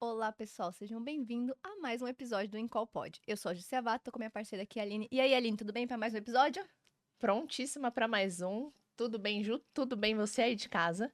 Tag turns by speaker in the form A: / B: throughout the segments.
A: Olá, pessoal, sejam bem-vindos a mais um episódio do Em Qual Pode. Eu sou a Jussi Avato, tô com minha parceira aqui, a Aline. E aí, Aline, tudo bem para mais um episódio?
B: Prontíssima para mais um. Tudo bem, Ju? Tudo bem você aí de casa?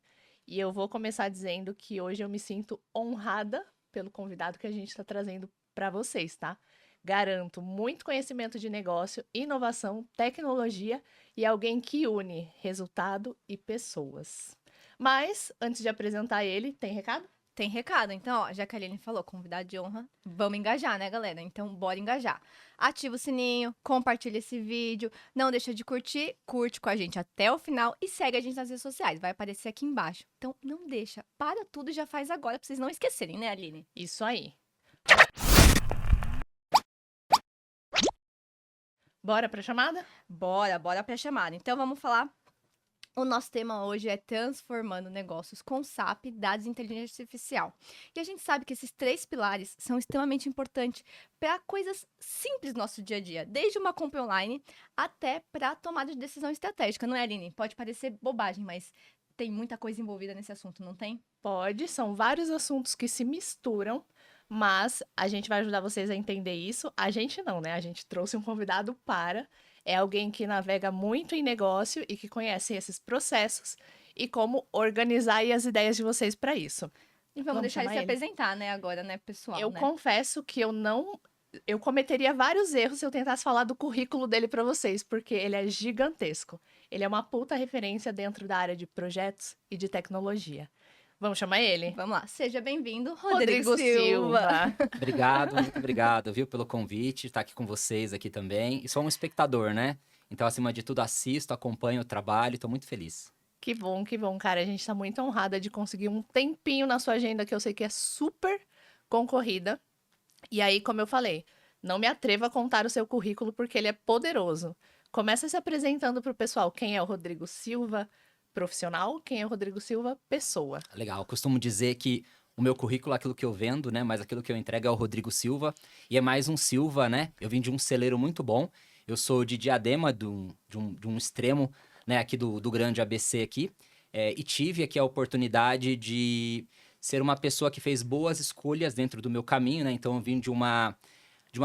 B: E eu vou começar dizendo que hoje eu me sinto honrada pelo convidado que a gente está trazendo para vocês, tá? Garanto muito conhecimento de negócio, inovação, tecnologia e alguém que une resultado e pessoas. Mas, antes de apresentar ele, tem recado?
A: Tem recado, então, ó, já que a Aline falou, convidado de honra, vamos engajar, né, galera? Então, bora engajar. Ativa o sininho, compartilha esse vídeo, não deixa de curtir, curte com a gente até o final e segue a gente nas redes sociais, vai aparecer aqui embaixo. Então, não deixa, para tudo e já faz agora, pra vocês não esquecerem, né, Aline?
B: Isso aí. Bora para a chamada?
A: Bora pra chamada. Então, vamos falar. O nosso tema hoje é transformando negócios com SAP, dados e inteligência artificial. E a gente sabe que esses três pilares são extremamente importantes para coisas simples do nosso dia a dia, desde uma compra online até para a tomada de decisão estratégica, não é, Aline? Pode parecer bobagem, mas tem muita coisa envolvida nesse assunto, não tem?
B: Pode, são vários assuntos que se misturam, mas a gente vai ajudar vocês a entender isso. A gente não, né? A gente trouxe um convidado para. É alguém que navega muito em negócio e que conhece esses processos e como organizar aí as ideias de vocês para isso.
A: E vamos
B: Vamos
A: deixar ele
B: chamar
A: se
B: ele?
A: apresentar, né, agora, né, pessoal,
B: Eu
A: né?
B: confesso que eu cometeria vários erros se eu tentasse falar do currículo dele para vocês, porque ele é gigantesco. Ele é uma puta referência dentro da área de projetos e de tecnologia. Vamos chamar ele?
A: Vamos lá, seja bem-vindo, Rodrigo
B: Rodrigo
A: Silva.
B: Silva.
C: Obrigado, muito obrigado, viu, pelo convite, estar aqui com vocês aqui também. E sou um espectador, né? Então, acima de tudo, assisto, acompanho o trabalho, estou muito feliz.
B: Que bom, cara. A gente tá muito honrada de conseguir um tempinho na sua agenda, que eu sei que é super concorrida. E aí, como eu falei, não me atreva a contar o seu currículo porque ele é poderoso. Começa se apresentando pro pessoal quem é o Rodrigo Silva, profissional, quem é o Rodrigo Silva, pessoa.
C: Legal, costumo dizer que o meu currículo é aquilo que eu vendo, né? Mas aquilo que eu entrego é o Rodrigo Silva. E é mais um Silva, né? Eu vim de um celeiro muito bom. Eu sou de Diadema, de um extremo, né? Aqui do grande ABC aqui. E tive aqui a oportunidade de ser uma pessoa que fez boas escolhas dentro do meu caminho, né? Então eu vim de uma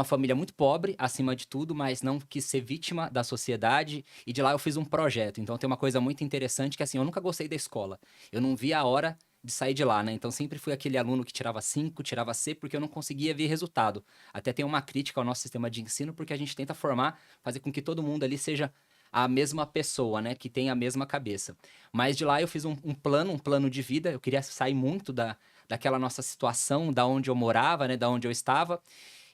C: família muito pobre, acima de tudo, mas não quis ser vítima da sociedade. E de lá eu fiz um projeto. Então tem uma coisa muito interessante que assim, eu nunca gostei da escola. Eu não via a hora de sair de lá, né? Então sempre fui aquele aluno que tirava 5, tirava C, porque eu não conseguia ver resultado. Até tem uma crítica ao nosso sistema de ensino, porque a gente tenta formar, fazer com que todo mundo ali seja a mesma pessoa, né? Que tenha a mesma cabeça. Mas de lá eu fiz um plano de vida. Eu queria sair muito daquela nossa situação, da onde eu morava, né? Da onde eu estava.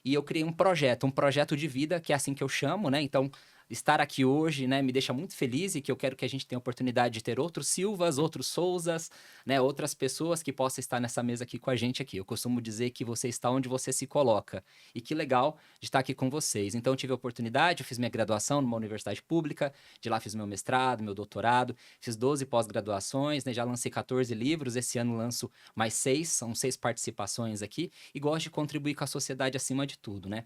C: E eu criei um projeto de vida, que é assim que eu chamo, né? Então, estar aqui hoje, né, me deixa muito feliz e que eu quero que a gente tenha a oportunidade de ter outros Silvas, outros Souzas, né, outras pessoas que possam estar nessa mesa aqui com a gente aqui. Eu costumo dizer que você está onde você se coloca. E que legal de estar aqui com vocês. Então, eu tive a oportunidade, eu fiz minha graduação numa universidade pública, de lá fiz meu mestrado, meu doutorado, fiz 12 pós-graduações, né, já lancei 14 livros, esse ano lanço mais 6, são 6 participações aqui, e gosto de contribuir com a sociedade acima de tudo, né?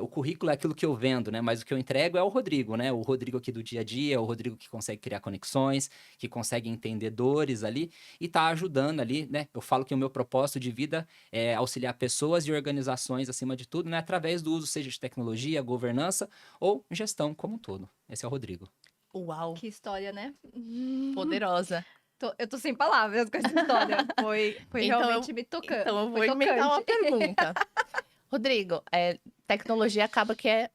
C: O currículo é aquilo que eu vendo, né? Mas o que eu entrego é o Rodrigo, né? O Rodrigo aqui do dia a dia, o Rodrigo que consegue criar conexões, que consegue entender dores ali e tá ajudando ali, né? Eu falo que o meu propósito de vida é auxiliar pessoas e organizações, acima de tudo, né? Através do uso, seja de tecnologia, governança ou gestão como um todo. Esse é o Rodrigo.
B: Uau,
A: Que história, né?
B: poderosa.
A: Eu tô sem palavras com essa história. Foi
B: Então
A: realmente me tocando.
B: então eu
A: Foi
B: vou emendar
A: tocante.
B: uma pergunta. Rodrigo, tecnologia acaba que é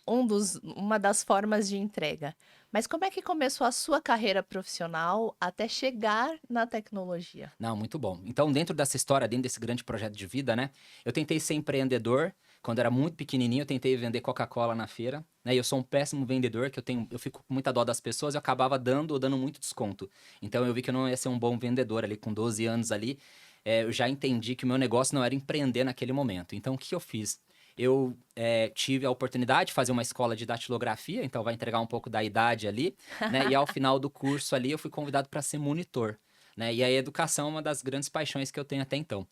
B: uma das formas de entrega. Mas como é que começou a sua carreira profissional até chegar na tecnologia?
C: Não, muito bom. Então, dentro dessa história, dentro desse grande projeto de vida, né? Eu tentei ser empreendedor. Quando era muito pequenininho, eu tentei vender Coca-Cola na feira, né? E eu sou um péssimo vendedor, eu fico com muita dó das pessoas, eu acabava dando ou dando muito desconto. Então, eu vi que eu não ia ser um bom vendedor ali com 12 anos ali. Eu já entendi que o meu negócio não era empreender naquele momento. Então, o que eu fiz? Eu tive a oportunidade de fazer uma escola de datilografia, então vai entregar um pouco da idade ali, né? E ao final do curso ali, eu fui convidado para ser monitor, né? E a educação é uma das grandes paixões que eu tenho até então.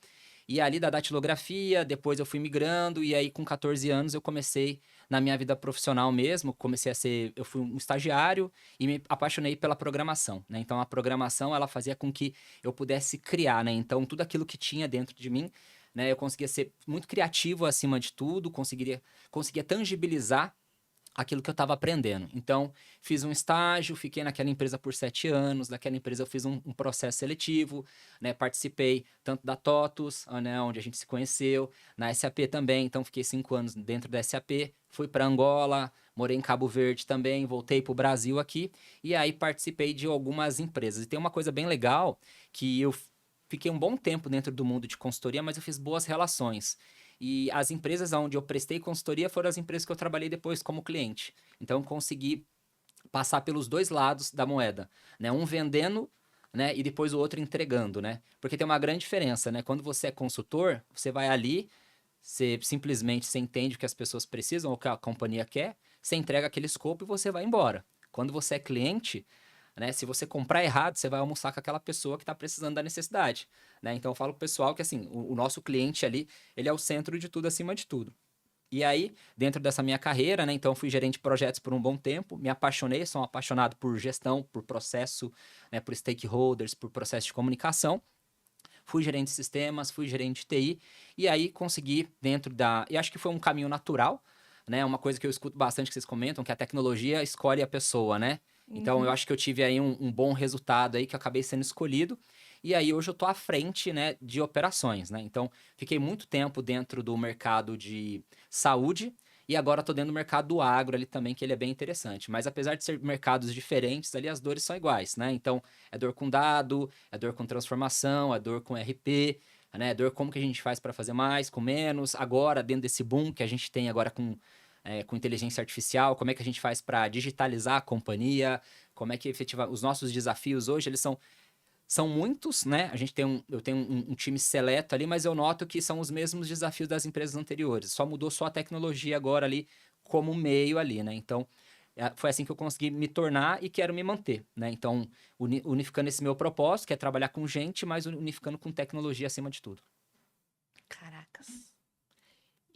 C: E ali da datilografia, depois eu fui migrando, e aí com 14 anos eu comecei na minha vida profissional mesmo, eu fui um estagiário e me apaixonei pela programação, né? Então a programação, ela fazia com que eu pudesse criar, né? Então tudo aquilo que tinha dentro de mim né? Eu conseguia ser muito criativo acima de tudo, conseguia tangibilizar aquilo que eu estava aprendendo. Então, fiz um estágio, fiquei naquela empresa por 7 anos, daquela empresa eu fiz um processo seletivo, né? Participei tanto da TOTUS, né? Onde a gente se conheceu, na SAP também, então fiquei 5 anos dentro da SAP, fui para Angola, morei em Cabo Verde também, voltei para o Brasil aqui, e aí participei de algumas empresas. E tem uma coisa bem legal, que eu fiquei um bom tempo dentro do mundo de consultoria, mas eu fiz boas relações. E as empresas onde eu prestei consultoria foram as empresas que eu trabalhei depois como cliente. Então, consegui passar pelos dois lados da moeda, né? Um vendendo, né? E depois o outro entregando, né? Porque tem uma grande diferença, né? Quando você é consultor, você vai ali, você simplesmente você entende o que as pessoas precisam ou o que a companhia quer, você entrega aquele escopo e você vai embora. Quando você é cliente, né? Se você comprar errado, você vai almoçar com aquela pessoa que está precisando da necessidade, né? Então eu falo pro pessoal que assim, o nosso cliente ali, ele é o centro de tudo acima de tudo. E aí, dentro dessa minha carreira, né? Então fui gerente de projetos por um bom tempo, me apaixonei, sou um apaixonado por gestão, por processo, né? Por stakeholders, por processo de comunicação. Fui gerente de sistemas, fui gerente de TI, e aí consegui dentro da... E acho que foi um caminho natural, né? Uma coisa que eu escuto bastante que vocês comentam, que a tecnologia escolhe a pessoa, né? Então, eu acho que eu tive aí um bom resultado aí, que eu acabei sendo escolhido. E aí, hoje eu tô à frente, né, de operações, né? Então, fiquei muito tempo dentro do mercado de saúde e agora tô dentro do mercado do agro ali também, que ele é bem interessante. Mas apesar de ser mercados diferentes, ali as dores são iguais, né? Então, é dor com dado, é dor com transformação, é dor com RP, né? É dor como que a gente faz para fazer mais, com menos. Agora, dentro desse boom que a gente tem agora com inteligência artificial, como é que a gente faz para digitalizar a companhia, como é que efetiva os nossos desafios hoje, eles são muitos, né? Eu tenho um time seleto ali, mas eu noto que são os mesmos desafios das empresas anteriores. Só mudou só a tecnologia agora ali como meio ali, né? Então, foi assim que eu consegui me tornar e quero me manter, né? Então, unificando esse meu propósito, que é trabalhar com gente, mas unificando com tecnologia acima de tudo.
B: Caracas.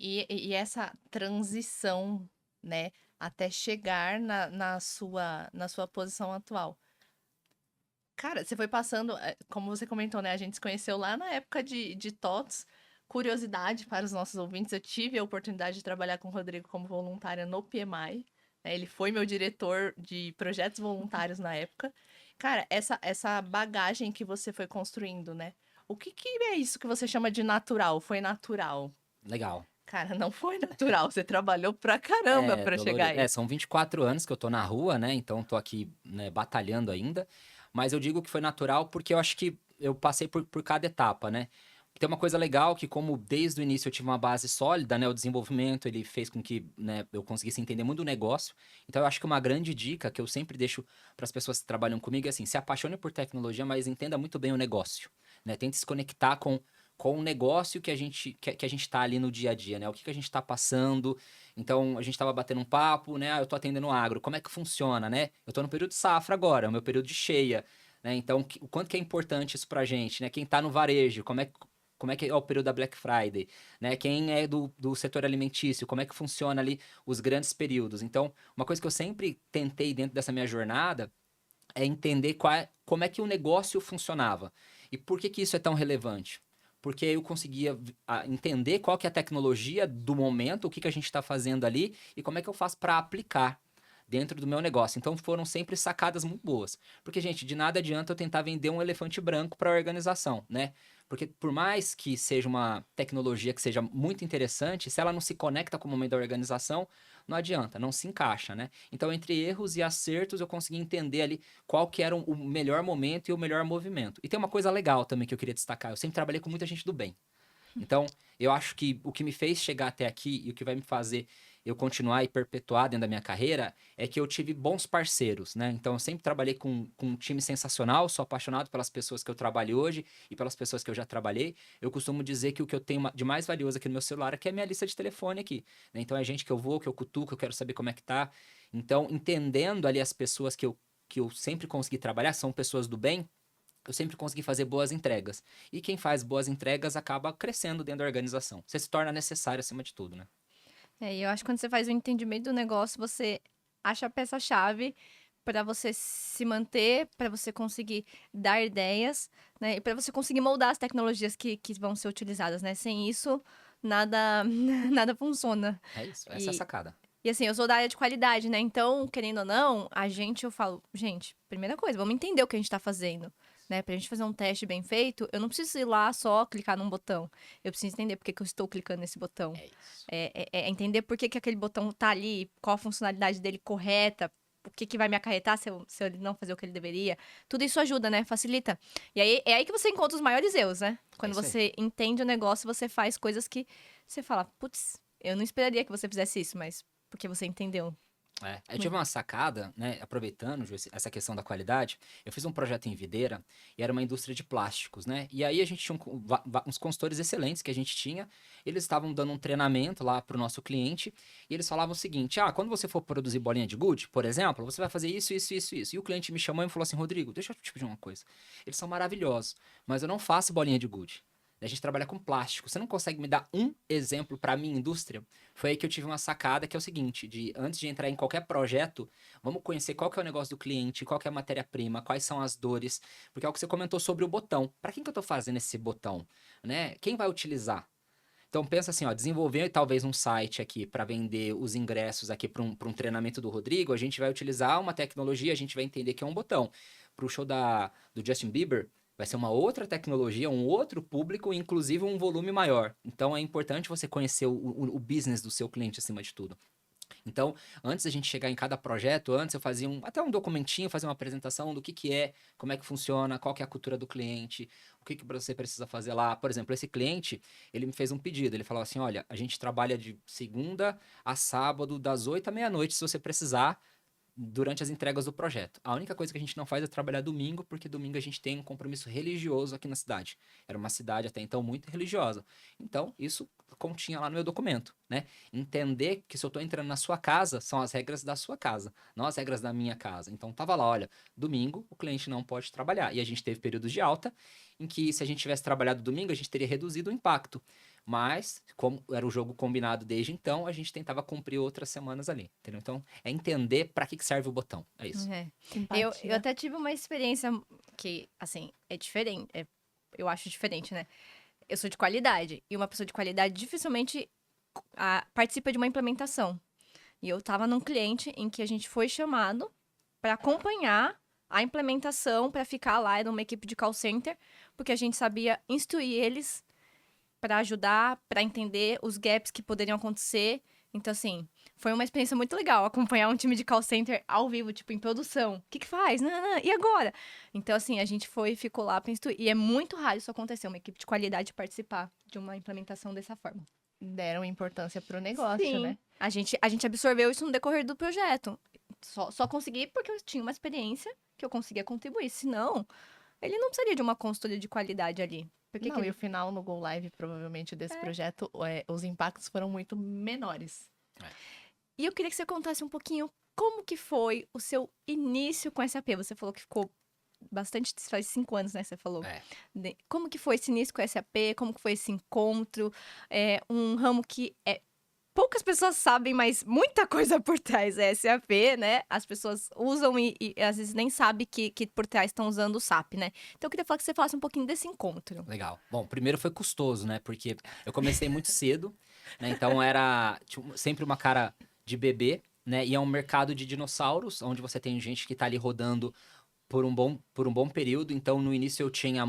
B: E essa transição, né, até chegar na sua posição atual. Cara, você foi passando, como você comentou, né? A gente se conheceu lá na época de TOTS. Curiosidade para os nossos ouvintes, eu tive a oportunidade de trabalhar com o Rodrigo como voluntária no PMI, né? Ele foi meu diretor de projetos voluntários na época. Cara, essa bagagem que você foi construindo, né? O que é isso que você chama de natural? Foi natural?
C: Legal.
B: Cara, não foi natural. Você trabalhou pra caramba pra chegar aí.
C: São 24 anos que eu tô na rua, né? Então tô aqui, né, batalhando ainda. Mas eu digo que foi natural porque eu acho que eu passei por cada etapa, né? Tem uma coisa legal que, como desde o início eu tive uma base sólida, né? O desenvolvimento, ele fez com que, né, eu conseguisse entender muito o negócio. Então, eu acho que uma grande dica que eu sempre deixo para as pessoas que trabalham comigo é assim, se apaixone por tecnologia, mas entenda muito bem o negócio, né? Tente se conectar com o negócio que a gente tá ali no dia a dia, né? O que a gente tá passando. Então, a gente tava batendo um papo, né? Eu tô atendendo o agro. Como é que funciona, né? Eu tô no período de safra agora, é o meu período de cheia, né? Então, o quanto que é importante isso pra gente, né? Quem tá no varejo, como é que é o período da Black Friday, né? Quem é do setor alimentício, como é que funciona ali os grandes períodos. Então, uma coisa que eu sempre tentei dentro dessa minha jornada é entender como é que o negócio funcionava. E por que isso é tão relevante? Porque eu conseguia entender qual que é a tecnologia do momento, o que a gente está fazendo ali e como é que eu faço para aplicar dentro do meu negócio. Então foram sempre sacadas muito boas. Porque, gente, de nada adianta eu tentar vender um elefante branco para a organização, né? Porque por mais que seja uma tecnologia que seja muito interessante, se ela não se conecta com o momento da organização, não adianta, não se encaixa, né? Então, entre erros e acertos, eu consegui entender ali qual que era o melhor momento e o melhor movimento. E tem uma coisa legal também que eu queria destacar. Eu sempre trabalhei com muita gente do bem. Então, eu acho que o que me fez chegar até aqui e o que vai me fazer eu continuar e perpetuar dentro da minha carreira é que eu tive bons parceiros, né? Então, eu sempre trabalhei com um time sensacional, sou apaixonado pelas pessoas que eu trabalho hoje e pelas pessoas que eu já trabalhei. Eu costumo dizer que o que eu tenho de mais valioso aqui no meu celular aqui é a minha lista de telefone aqui, né? Então, é gente que eu vou, que eu cutuco, que eu quero saber como é que tá. Então, entendendo ali as pessoas que eu sempre consegui trabalhar, são pessoas do bem, eu sempre consegui fazer boas entregas. E quem faz boas entregas acaba crescendo dentro da organização. Você se torna necessário acima de tudo, né?
A: E eu acho que quando você faz o entendimento do negócio, você acha a peça-chave para você se manter, para você conseguir dar ideias, né? E para você conseguir moldar as tecnologias que vão ser utilizadas, né? Sem isso, nada, nada funciona.
C: É isso, essa é a
A: E,
C: sacada.
A: e assim, eu sou da área de qualidade, né? Então, querendo ou não, eu falo, gente, primeira coisa, vamos entender o que a gente tá fazendo. Né, pra gente fazer um teste bem feito, eu não preciso ir lá só clicar num botão. Eu preciso entender por que que eu estou clicando nesse botão.
C: É isso.
A: É entender por que que aquele botão tá ali, qual a funcionalidade dele correta, o que que vai me acarretar se eu não fazer o que ele deveria. Tudo isso ajuda, né? Facilita. E aí, é aí que você encontra os maiores erros, né? Quando
C: isso aí.
A: você entende o negócio, você faz coisas que você fala, putz, eu não esperaria que você fizesse isso, mas porque você entendeu.
C: Eu tive uma sacada, né? Aproveitando, Ju, essa questão da qualidade, eu fiz um projeto em Videira e era uma indústria de plásticos, né? E aí a gente tinha uns consultores excelentes que a gente tinha, eles estavam dando um treinamento lá para o nosso cliente e eles falavam o seguinte: quando você for produzir bolinha de gude, por exemplo, você vai fazer isso, isso, isso, isso. E o cliente me chamou e falou assim: Rodrigo, deixa eu te pedir uma coisa. Eles são maravilhosos, mas eu não faço bolinha de gude. A gente trabalha com plástico. Você não consegue me dar um exemplo para minha indústria? Foi aí que eu tive uma sacada que é o seguinte, antes de entrar em qualquer projeto, vamos conhecer qual que é o negócio do cliente, qual que é a matéria-prima, quais são as dores, porque é o que você comentou sobre o botão. Para quem que eu estou fazendo esse botão, né? Quem vai utilizar? Então pensa assim, desenvolver talvez um site aqui para vender os ingressos aqui para um treinamento do Rodrigo, a gente vai utilizar uma tecnologia, a gente vai entender que é um botão. Para o show do Justin Bieber, vai ser uma outra tecnologia, um outro público, inclusive um volume maior. Então é importante você conhecer o business do seu cliente acima de tudo. Então, antes da gente chegar em cada projeto, antes eu fazia até um documentinho, fazia uma apresentação do que é, como é que funciona, qual que é a cultura do cliente, o que você precisa fazer lá. Por exemplo, esse cliente, ele me fez um pedido, ele falou assim, olha, a gente trabalha de segunda a sábado, das 8 à meia-noite, se você precisar, durante as entregas do projeto. A única coisa que a gente não faz é trabalhar domingo, porque domingo a gente tem um compromisso religioso aqui na cidade. Era uma cidade até então muito religiosa. Então, isso continha lá no meu documento, né? Entender que se eu estou entrando na sua casa, são as regras da sua casa, não as regras da minha casa. Então, tava lá, olha, domingo o cliente não pode trabalhar. E a gente teve períodos de alta em que se a gente tivesse trabalhado domingo, a gente teria reduzido o impacto. Mas, como era o jogo combinado desde então, a gente tentava cumprir outras semanas ali, entendeu? Então, é entender para que serve o botão. É isso.
A: É.
B: Simpatia.
A: Eu até tive uma experiência que, assim, é diferente. Eu acho diferente, né? Eu sou de qualidade. E uma pessoa de qualidade dificilmente participa de uma implementação. E eu tava num cliente em que a gente foi chamado para acompanhar a implementação, para ficar lá, era uma equipe de call center, porque a gente sabia instruir eles para ajudar, para entender os gaps que poderiam acontecer. Então, assim, foi uma experiência muito legal acompanhar um time de call center ao vivo, tipo, em produção. O que que faz? Não, não, e agora? Então, assim, a gente ficou lá para instruir. E é muito raro isso acontecer, uma equipe de qualidade participar de uma implementação dessa forma.
B: Deram importância pro negócio,
A: Sim.
B: né?
A: A gente absorveu isso no decorrer do projeto. Só consegui porque eu tinha uma experiência que eu conseguia contribuir. Senão, ele não precisaria de uma consultoria de qualidade ali. Porque
B: Não, e o final no Go Live, provavelmente, desse projeto, os impactos foram muito menores.
A: E eu queria que você contasse um pouquinho como que foi o seu início com SAP. Você falou que ficou bastante, faz 5 anos, né? Você falou.
C: É.
A: Como que foi esse início com SAP? Como que foi esse encontro? É um ramo que poucas pessoas sabem, mas muita coisa por trás é SAP, né? As pessoas usam e às vezes nem sabem que por trás estão usando o SAP, né? Então eu queria falar que você falasse um pouquinho desse encontro.
C: Legal. Bom, primeiro foi custoso, né? Porque eu comecei muito cedo, né? Então tinha sempre uma cara de bebê, né? E é um mercado de dinossauros, onde você tem gente que tá ali rodando por um bom período. Então, no início eu tinha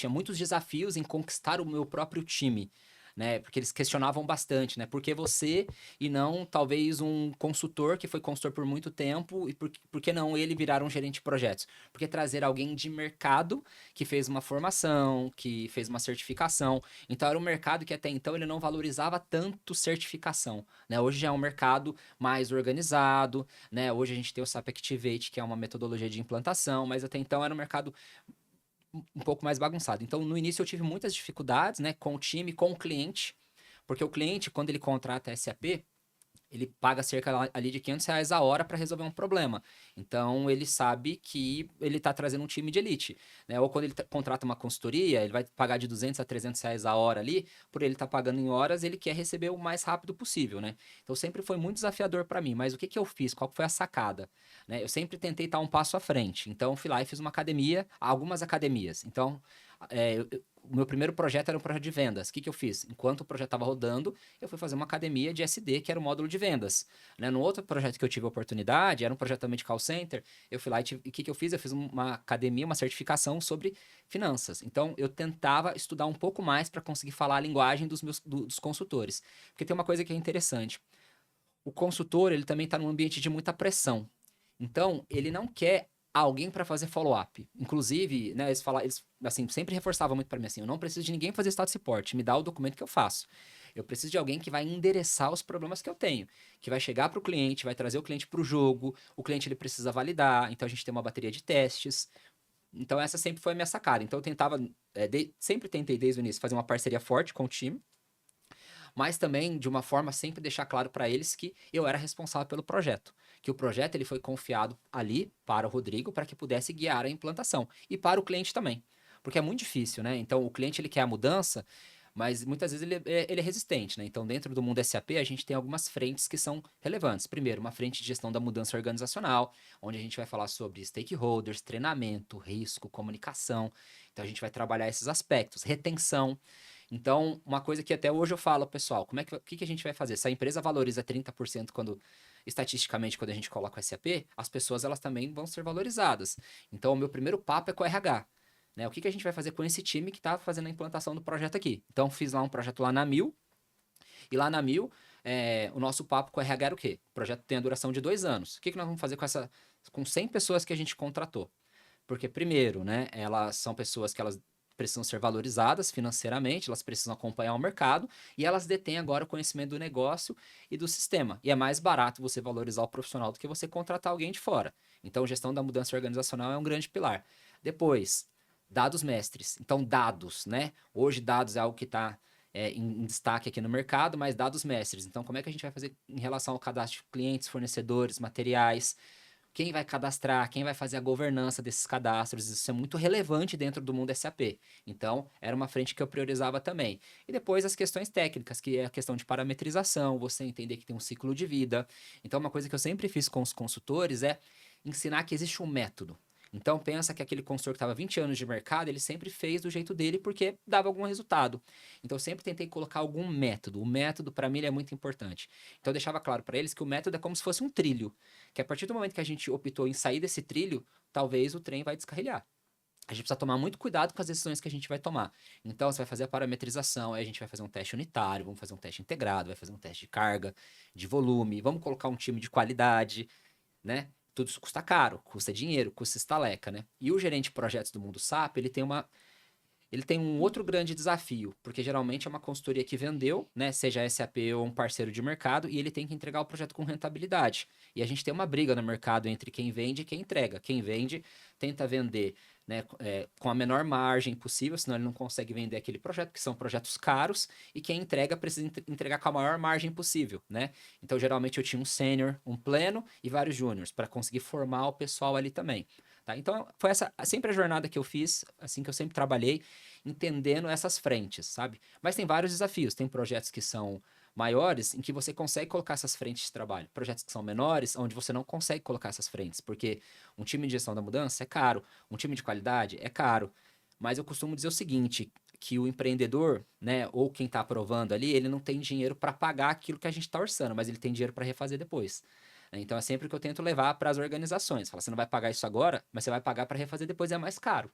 C: muitos desafios em conquistar o meu próprio time, né? Porque eles questionavam bastante, né? Por que você e não talvez um consultor que foi consultor por muito tempo e por que não ele virar um gerente de projetos? Porque trazer alguém de mercado que fez uma formação, que fez uma certificação. Então era um mercado que até então ele não valorizava tanto certificação, né? Hoje já é um mercado mais organizado, né? Hoje a gente tem o SAP Activate, que é uma metodologia de implantação, mas até então era um mercado um pouco mais bagunçado. Então, no início eu tive muitas dificuldades, né, com o time, com o cliente, porque o cliente, quando ele contrata SAP, ele paga cerca ali de R$ 500 a hora para resolver um problema. Então, ele sabe que ele está trazendo um time de elite, né? Ou quando ele contrata uma consultoria, ele vai pagar de R$ 200 a R$ 300 a hora ali, por ele estar pagando em horas, ele quer receber o mais rápido possível, né? Então, sempre foi muito desafiador para mim. Mas o que que eu fiz? Qual foi a sacada? Né? Eu sempre tentei estar um passo à frente. Então, fui lá e fiz uma academia, algumas academias. Então, o meu primeiro projeto era um projeto de vendas. O que que eu fiz? Enquanto o projeto estava rodando, eu fui fazer uma academia de SD, que era o módulo de vendas. Né? No outro projeto que eu tive a oportunidade, era um projeto também de call center, eu fui lá e o que que eu fiz? Eu fiz uma academia, uma certificação sobre finanças. Então, eu tentava estudar um pouco mais para conseguir falar a linguagem dos consultores. Porque tem uma coisa que é interessante. O consultor, ele também está num ambiente de muita pressão. Então, ele não quer alguém para fazer follow-up. Inclusive, né, eles assim, sempre reforçavam muito para mim assim, eu não preciso de ninguém fazer status support, me dá o documento que eu faço. Eu preciso de alguém que vai endereçar os problemas que eu tenho, que vai chegar para o cliente, vai trazer o cliente para o jogo, o cliente ele precisa validar, então a gente tem uma bateria de testes. Então essa sempre foi a minha sacada. Então eu tentava, sempre tentei desde o início fazer uma parceria forte com o time, mas também de uma forma sempre deixar claro para eles que eu era responsável pelo projeto, que o projeto ele foi confiado ali para o Rodrigo para que pudesse guiar a implantação e para o cliente também, porque é muito difícil, né? Então o cliente ele quer a mudança, mas muitas vezes ele é resistente, né? Então dentro do mundo SAP a gente tem algumas frentes que são relevantes. Primeiro, uma frente de gestão da mudança organizacional, onde a gente vai falar sobre stakeholders, treinamento, risco, comunicação. Então a gente vai trabalhar esses aspectos, retenção. Então, uma coisa que até hoje eu falo, pessoal, o que que a gente vai fazer? Se a empresa valoriza 30% estatisticamente, quando a gente coloca o SAP, as pessoas elas também vão ser valorizadas. Então, o meu primeiro papo é com o RH. Né? O que que a gente vai fazer com esse time que está fazendo a implantação do projeto aqui? Então, fiz lá um projeto lá na Mil, e lá na Mil, o nosso papo com o RH era o quê? O projeto tem a duração de 2 anos. O que que nós vamos fazer com 100 pessoas que a gente contratou? Porque, primeiro, né, elas são pessoas que elas precisam ser valorizadas financeiramente, elas precisam acompanhar o mercado e elas detêm agora o conhecimento do negócio e do sistema. E é mais barato você valorizar o profissional do que você contratar alguém de fora. Então, gestão da mudança organizacional é um grande pilar. Depois, dados mestres. Então, dados, né? Hoje, dados é algo que está em destaque aqui no mercado, mas dados mestres. Então, como é que a gente vai fazer em relação ao cadastro de clientes, fornecedores, materiais? Quem vai cadastrar, quem vai fazer a governança desses cadastros, isso é muito relevante dentro do mundo SAP. Então, era uma frente que eu priorizava também. E depois as questões técnicas, que é a questão de parametrização, você entender que tem um ciclo de vida. Então, uma coisa que eu sempre fiz com os consultores é ensinar que existe um método. Então, pensa que aquele consultor que estava 20 anos de mercado, ele sempre fez do jeito dele porque dava algum resultado. Então, eu sempre tentei colocar algum método. O método, para mim, ele é muito importante. Então, eu deixava claro para eles que o método é como se fosse um trilho. Que a partir do momento que a gente optou em sair desse trilho, talvez o trem vai descarrilhar. A gente precisa tomar muito cuidado com as decisões que a gente vai tomar. Então, você vai fazer a parametrização, aí a gente vai fazer um teste unitário, vamos fazer um teste integrado, vai fazer um teste de carga, de volume, vamos colocar um time de qualidade, né? Tudo isso custa caro, custa dinheiro, custa estaleca, né? E o gerente de projetos do mundo SAP, ele tem um outro grande desafio, porque geralmente é uma consultoria que vendeu, né, seja SAP ou um parceiro de mercado, e ele tem que entregar o projeto com rentabilidade. E a gente tem uma briga no mercado entre quem vende e quem entrega. Quem vende tenta vender, né, com a menor margem possível, senão ele não consegue vender aquele projeto, que são projetos caros, e quem entrega precisa entregar com a maior margem possível, né? Então, geralmente eu tinha um sênior, um pleno e vários júniors, para conseguir formar o pessoal ali também. Tá? Então, foi essa sempre a jornada que eu fiz, assim que eu sempre trabalhei, entendendo essas frentes, sabe? Mas tem vários desafios. Tem projetos que são maiores em que você consegue colocar essas frentes de trabalho. Projetos que são menores, onde você não consegue colocar essas frentes, porque um time de gestão da mudança é caro, um time de qualidade é caro. Mas eu costumo dizer o seguinte, que o empreendedor, né, ou quem está aprovando ali, ele não tem dinheiro para pagar aquilo que a gente está orçando, mas ele tem dinheiro para refazer depois. Então é sempre o que eu tento levar para as organizações. Fala, você não vai pagar isso agora, mas você vai pagar para refazer depois, é mais caro.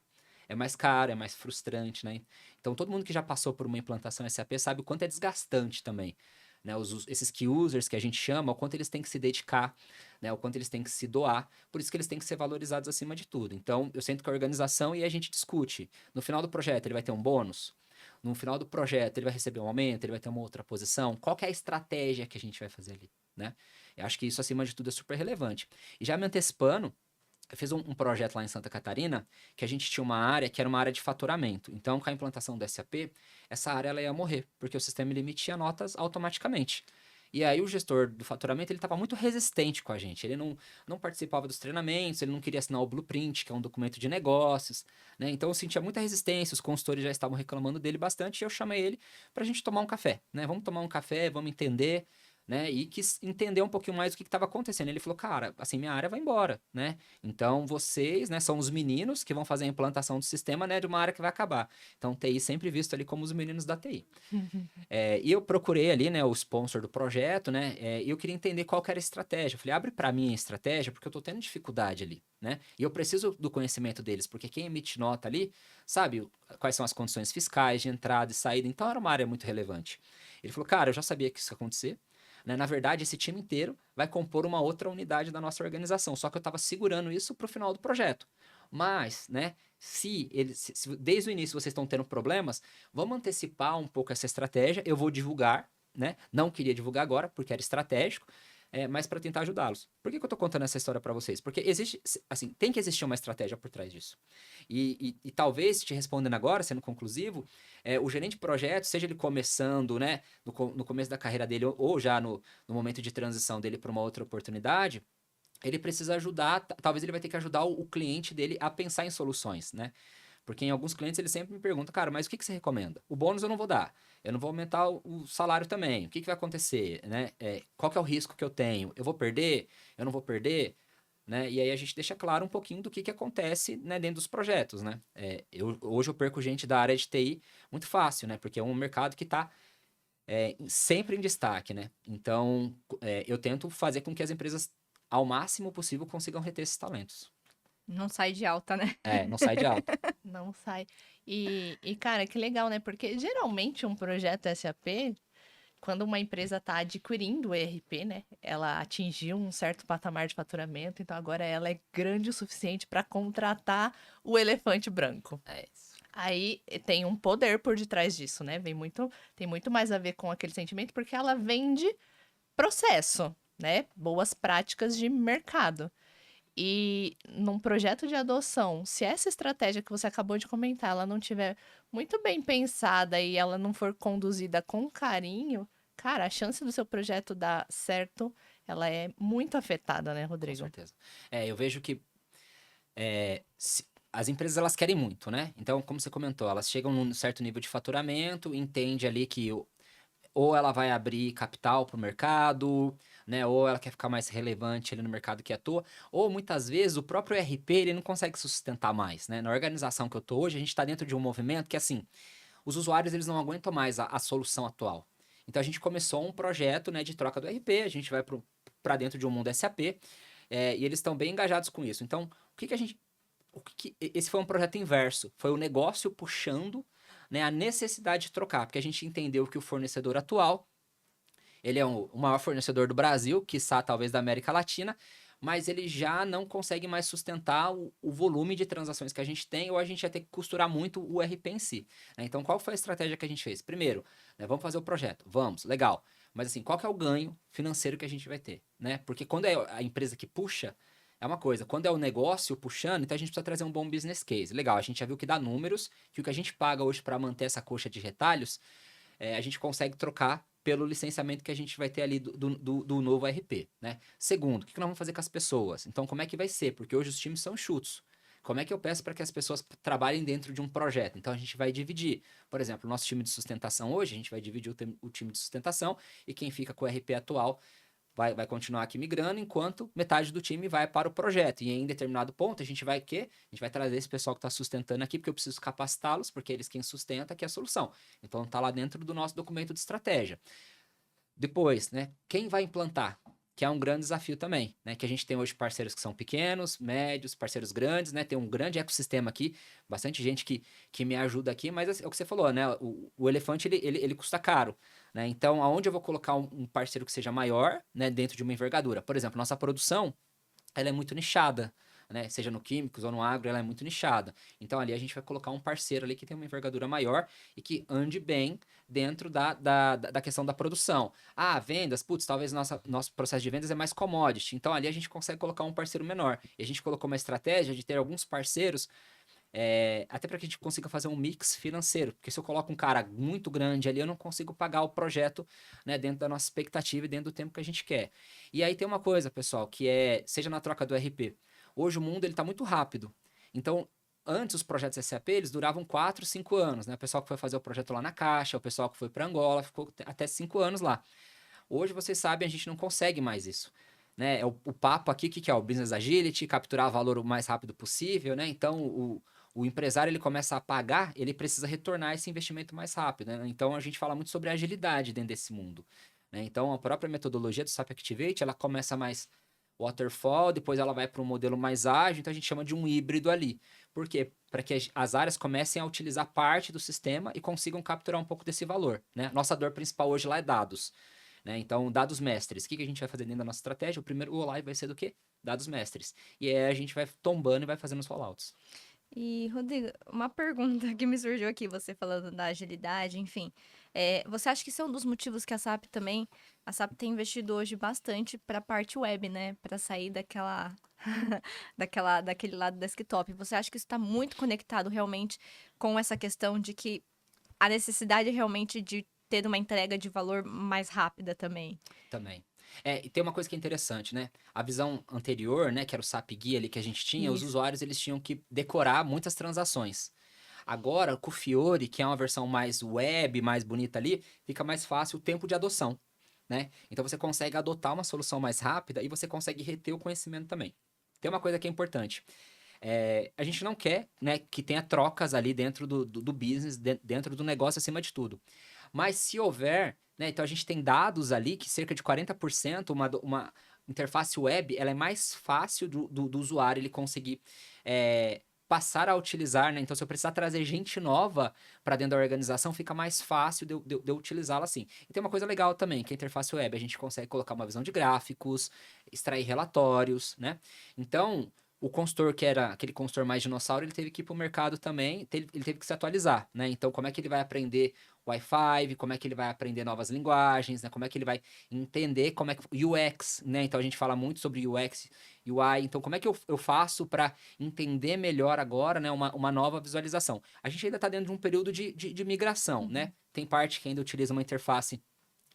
C: É mais caro, é mais frustrante, né? Então todo mundo que já passou por uma implantação SAP sabe o quanto é desgastante também. Né? Esses key users que a gente chama, o quanto eles têm que se dedicar, né? O quanto eles têm que se doar, por isso que eles têm que ser valorizados acima de tudo. Então eu sento com a organização e a gente discute. No final do projeto ele vai ter um bônus? No final do projeto ele vai receber um aumento? Ele vai ter uma outra posição? Qual que é a estratégia que a gente vai fazer ali, né? Eu acho que isso, acima de tudo, é super relevante. E já me antecipando, eu fiz um projeto lá em Santa Catarina, que a gente tinha uma área que era uma área de faturamento. Então, com a implantação do SAP, essa área ela ia morrer, porque o sistema ele emitia notas automaticamente. E aí o gestor do faturamento, ele estava muito resistente com a gente. Ele não participava dos treinamentos, ele não queria assinar o blueprint, que é um documento de negócios, né? Então eu sentia muita resistência, os consultores já estavam reclamando dele bastante, e eu chamei ele para a gente tomar um café, né? Vamos tomar um café, vamos entender, né? E quis entender um pouquinho mais o que estava acontecendo. Ele falou, cara, assim, minha área vai embora, né? Então vocês, né, são os meninos que vão fazer a implantação do sistema, né, de uma área que vai acabar. Então TI sempre visto ali como os meninos da TI. E eu procurei ali, né, o sponsor do projeto, né, e eu queria entender qual que era a estratégia. Eu falei, abre para mim a estratégia, porque eu tô tendo dificuldade ali, né? E eu preciso do conhecimento deles, porque quem emite nota ali, sabe quais são as condições fiscais de entrada e saída. Então era uma área muito relevante. Ele falou, cara, eu já sabia que isso ia acontecer. Né? Na verdade, esse time inteiro vai compor uma outra unidade da nossa organização. Só que eu estava segurando isso para o final do projeto. Mas, né, se desde o início vocês estão tendo problemas, vamos antecipar um pouco essa estratégia. Eu vou divulgar, né? Não queria divulgar agora, porque era estratégico, mas para tentar ajudá-los. Por que eu estou contando essa história para vocês? Porque existe, assim, tem que existir uma estratégia por trás disso. E talvez, te respondendo agora, sendo conclusivo, o gerente de projeto, seja ele começando, né, no começo da carreira dele, ou já no momento de transição dele para uma outra oportunidade, ele precisa ajudar, talvez ele vai ter que ajudar o cliente dele a pensar em soluções, né? Porque em alguns clientes eles sempre me perguntam, cara, mas o que você recomenda? O bônus eu não vou dar, eu não vou aumentar o salário também, o que vai acontecer, né? Qual que é o risco que eu tenho? Eu vou perder? Eu não vou perder? Né? E aí a gente deixa claro um pouquinho do que acontece, né, dentro dos projetos, né? Hoje eu perco gente da área de TI muito fácil, né? Porque é um mercado que está sempre em destaque, né? Então, eu tento fazer com que as empresas, ao máximo possível, consigam reter esses talentos.
A: Não sai de alta, né?
C: Não sai de alta.
B: Não sai. Cara, que legal, né? Porque geralmente um projeto SAP, quando uma empresa está adquirindo o ERP, né? Ela atingiu um certo patamar de faturamento, então agora ela é grande o suficiente para contratar o elefante branco.
C: Isso.
B: Aí tem um poder por detrás disso, né? Tem muito mais a ver com aquele sentimento, porque ela vende processo, né? Boas práticas de mercado. E num projeto de adoção, se essa estratégia que você acabou de comentar, ela não tiver muito bem pensada e ela não for conduzida com carinho, cara, a chance do seu projeto dar certo, ela é muito afetada, né, Rodrigo?
C: Com certeza. Eu vejo que as empresas, elas querem muito, né? Então, como você comentou, elas chegam num certo nível de faturamento, entende ali que ou ela vai abrir capital para o mercado, né? Ou ela quer ficar mais relevante ali no mercado que atua, ou muitas vezes o próprio ERP ele não consegue sustentar mais, né? Na organização que eu tô hoje, a gente está dentro de um movimento que, assim, os usuários eles não aguentam mais a solução atual. Então a gente começou um projeto, né, de troca do ERP, a gente vai para dentro de um mundo SAP, e eles estão bem engajados com isso. Então, esse foi um projeto inverso, foi o negócio puxando, né, a necessidade de trocar, porque a gente entendeu que o fornecedor atual, ele é o maior fornecedor do Brasil, quiçá talvez da América Latina, mas ele já não consegue mais sustentar o volume de transações que a gente tem, ou a gente ia ter que costurar muito o ERP em si. Né? Então, qual foi a estratégia que a gente fez? Primeiro, né, vamos fazer o projeto. Vamos, legal. Mas assim, qual que é o ganho financeiro que a gente vai ter? Né? Porque quando é a empresa que puxa, é uma coisa. Quando é o negócio puxando, então a gente precisa trazer um bom business case. Legal, a gente já viu que dá números, que o que a gente paga hoje para manter essa coxa de retalhos, a gente consegue trocar pelo licenciamento que a gente vai ter ali do novo ERP, né? Segundo, o que nós vamos fazer com as pessoas? Então, como é que vai ser? Porque hoje os times são enxutos. Como é que eu peço para que as pessoas trabalhem dentro de um projeto? Então, a gente vai dividir. Por exemplo, o nosso time de sustentação hoje, a gente vai dividir o time de sustentação e quem fica com o ERP atual vai continuar aqui migrando, enquanto metade do time vai para o projeto. E em determinado ponto, a gente vai trazer esse pessoal que está sustentando aqui, porque eu preciso capacitá-los, porque eles quem sustenta que é a solução. Então, está lá dentro do nosso documento de estratégia. Depois, né, quem vai implantar? Que é um grande desafio também, né? Que a gente tem hoje parceiros que são pequenos, médios, parceiros grandes, né? Tem um grande ecossistema aqui, bastante gente que me ajuda aqui, mas é o que você falou, né? O elefante, ele custa caro, né? Então, aonde eu vou colocar um parceiro que seja maior, né? Dentro de uma envergadura? Por exemplo, nossa produção, ela é muito nichada, né? Seja no químicos ou no agro, ela é muito nichada. Então, ali a gente vai colocar um parceiro ali que tem uma envergadura maior e que ande bem dentro da questão da produção. Vendas, putz, talvez nosso processo de vendas é mais commodity. Então, ali a gente consegue colocar um parceiro menor. E a gente colocou uma estratégia de ter alguns parceiros até para que a gente consiga fazer um mix financeiro. Porque se eu coloco um cara muito grande ali, eu não consigo pagar o projeto, né, dentro da nossa expectativa e dentro do tempo que a gente quer. E aí tem uma coisa, pessoal, que seja na troca do RP. Hoje o mundo ele está muito rápido. Então, antes os projetos SAP, eles duravam 4, 5 anos, né? O pessoal que foi fazer o projeto lá na Caixa, o pessoal que foi para Angola, ficou até 5 anos lá. Hoje, vocês sabem, a gente não consegue mais isso. Né? O papo aqui, que é o Business Agility, capturar valor o mais rápido possível, né? Então, o empresário, ele começa a pagar, ele precisa retornar esse investimento mais rápido, né? Então, a gente fala muito sobre agilidade dentro desse mundo, né? Então, a própria metodologia do SAP Activate, ela começa mais waterfall, depois ela vai para um modelo mais ágil, então a gente chama de um híbrido ali. Por quê? Para que as áreas comecem a utilizar parte do sistema e consigam capturar um pouco desse valor, né? Nossa dor principal hoje lá é dados, né? Então, dados mestres. O que a gente vai fazer dentro da nossa estratégia? O primeiro go-live vai ser do quê? Dados mestres. E aí a gente vai tombando e vai fazendo os rollouts.
A: E, Rodrigo, uma pergunta que me surgiu aqui, você falando da agilidade, enfim. Você acha que isso é um dos motivos que a SAP tem investido hoje bastante para a parte web, né? Para sair daquele lado desktop. Você acha que isso está muito conectado realmente com essa questão de que a necessidade realmente de ter uma entrega de valor mais rápida também?
C: Também. E tem uma coisa que é interessante, né? A visão anterior, né, que era o SAP Guia ali que a gente tinha, os
A: Isso.
C: usuários eles tinham que decorar muitas transações. Agora, com o Fiori, que é uma versão mais web, mais bonita ali, fica mais fácil o tempo de adoção, né? Então você consegue adotar uma solução mais rápida e você consegue reter o conhecimento também. Tem uma coisa que é importante. A gente não quer, né, que tenha trocas ali dentro do business, dentro do negócio acima de tudo. Mas se houver, né, então a gente tem dados ali que cerca de 40%, uma interface web, ela é mais fácil do usuário ele conseguir passar a utilizar, né? Então, se eu precisar trazer gente nova para dentro da organização, fica mais fácil de eu utilizá-la assim. E tem uma coisa legal também, que a interface web, a gente consegue colocar uma visão de gráficos, extrair relatórios, né? Então, o consultor, que era aquele consultor mais dinossauro, ele teve que ir para o mercado também, ele teve que se atualizar, né? Então, como é que ele vai aprender Wi-Fi, como é que ele vai aprender novas linguagens, né? Como é que ele vai entender como é que UX, né? Então, a gente fala muito sobre UX, UI. Então, como é que eu faço para entender melhor agora, né? Uma nova visualização. A gente ainda está dentro de um período de migração, né? Tem parte que ainda utiliza uma interface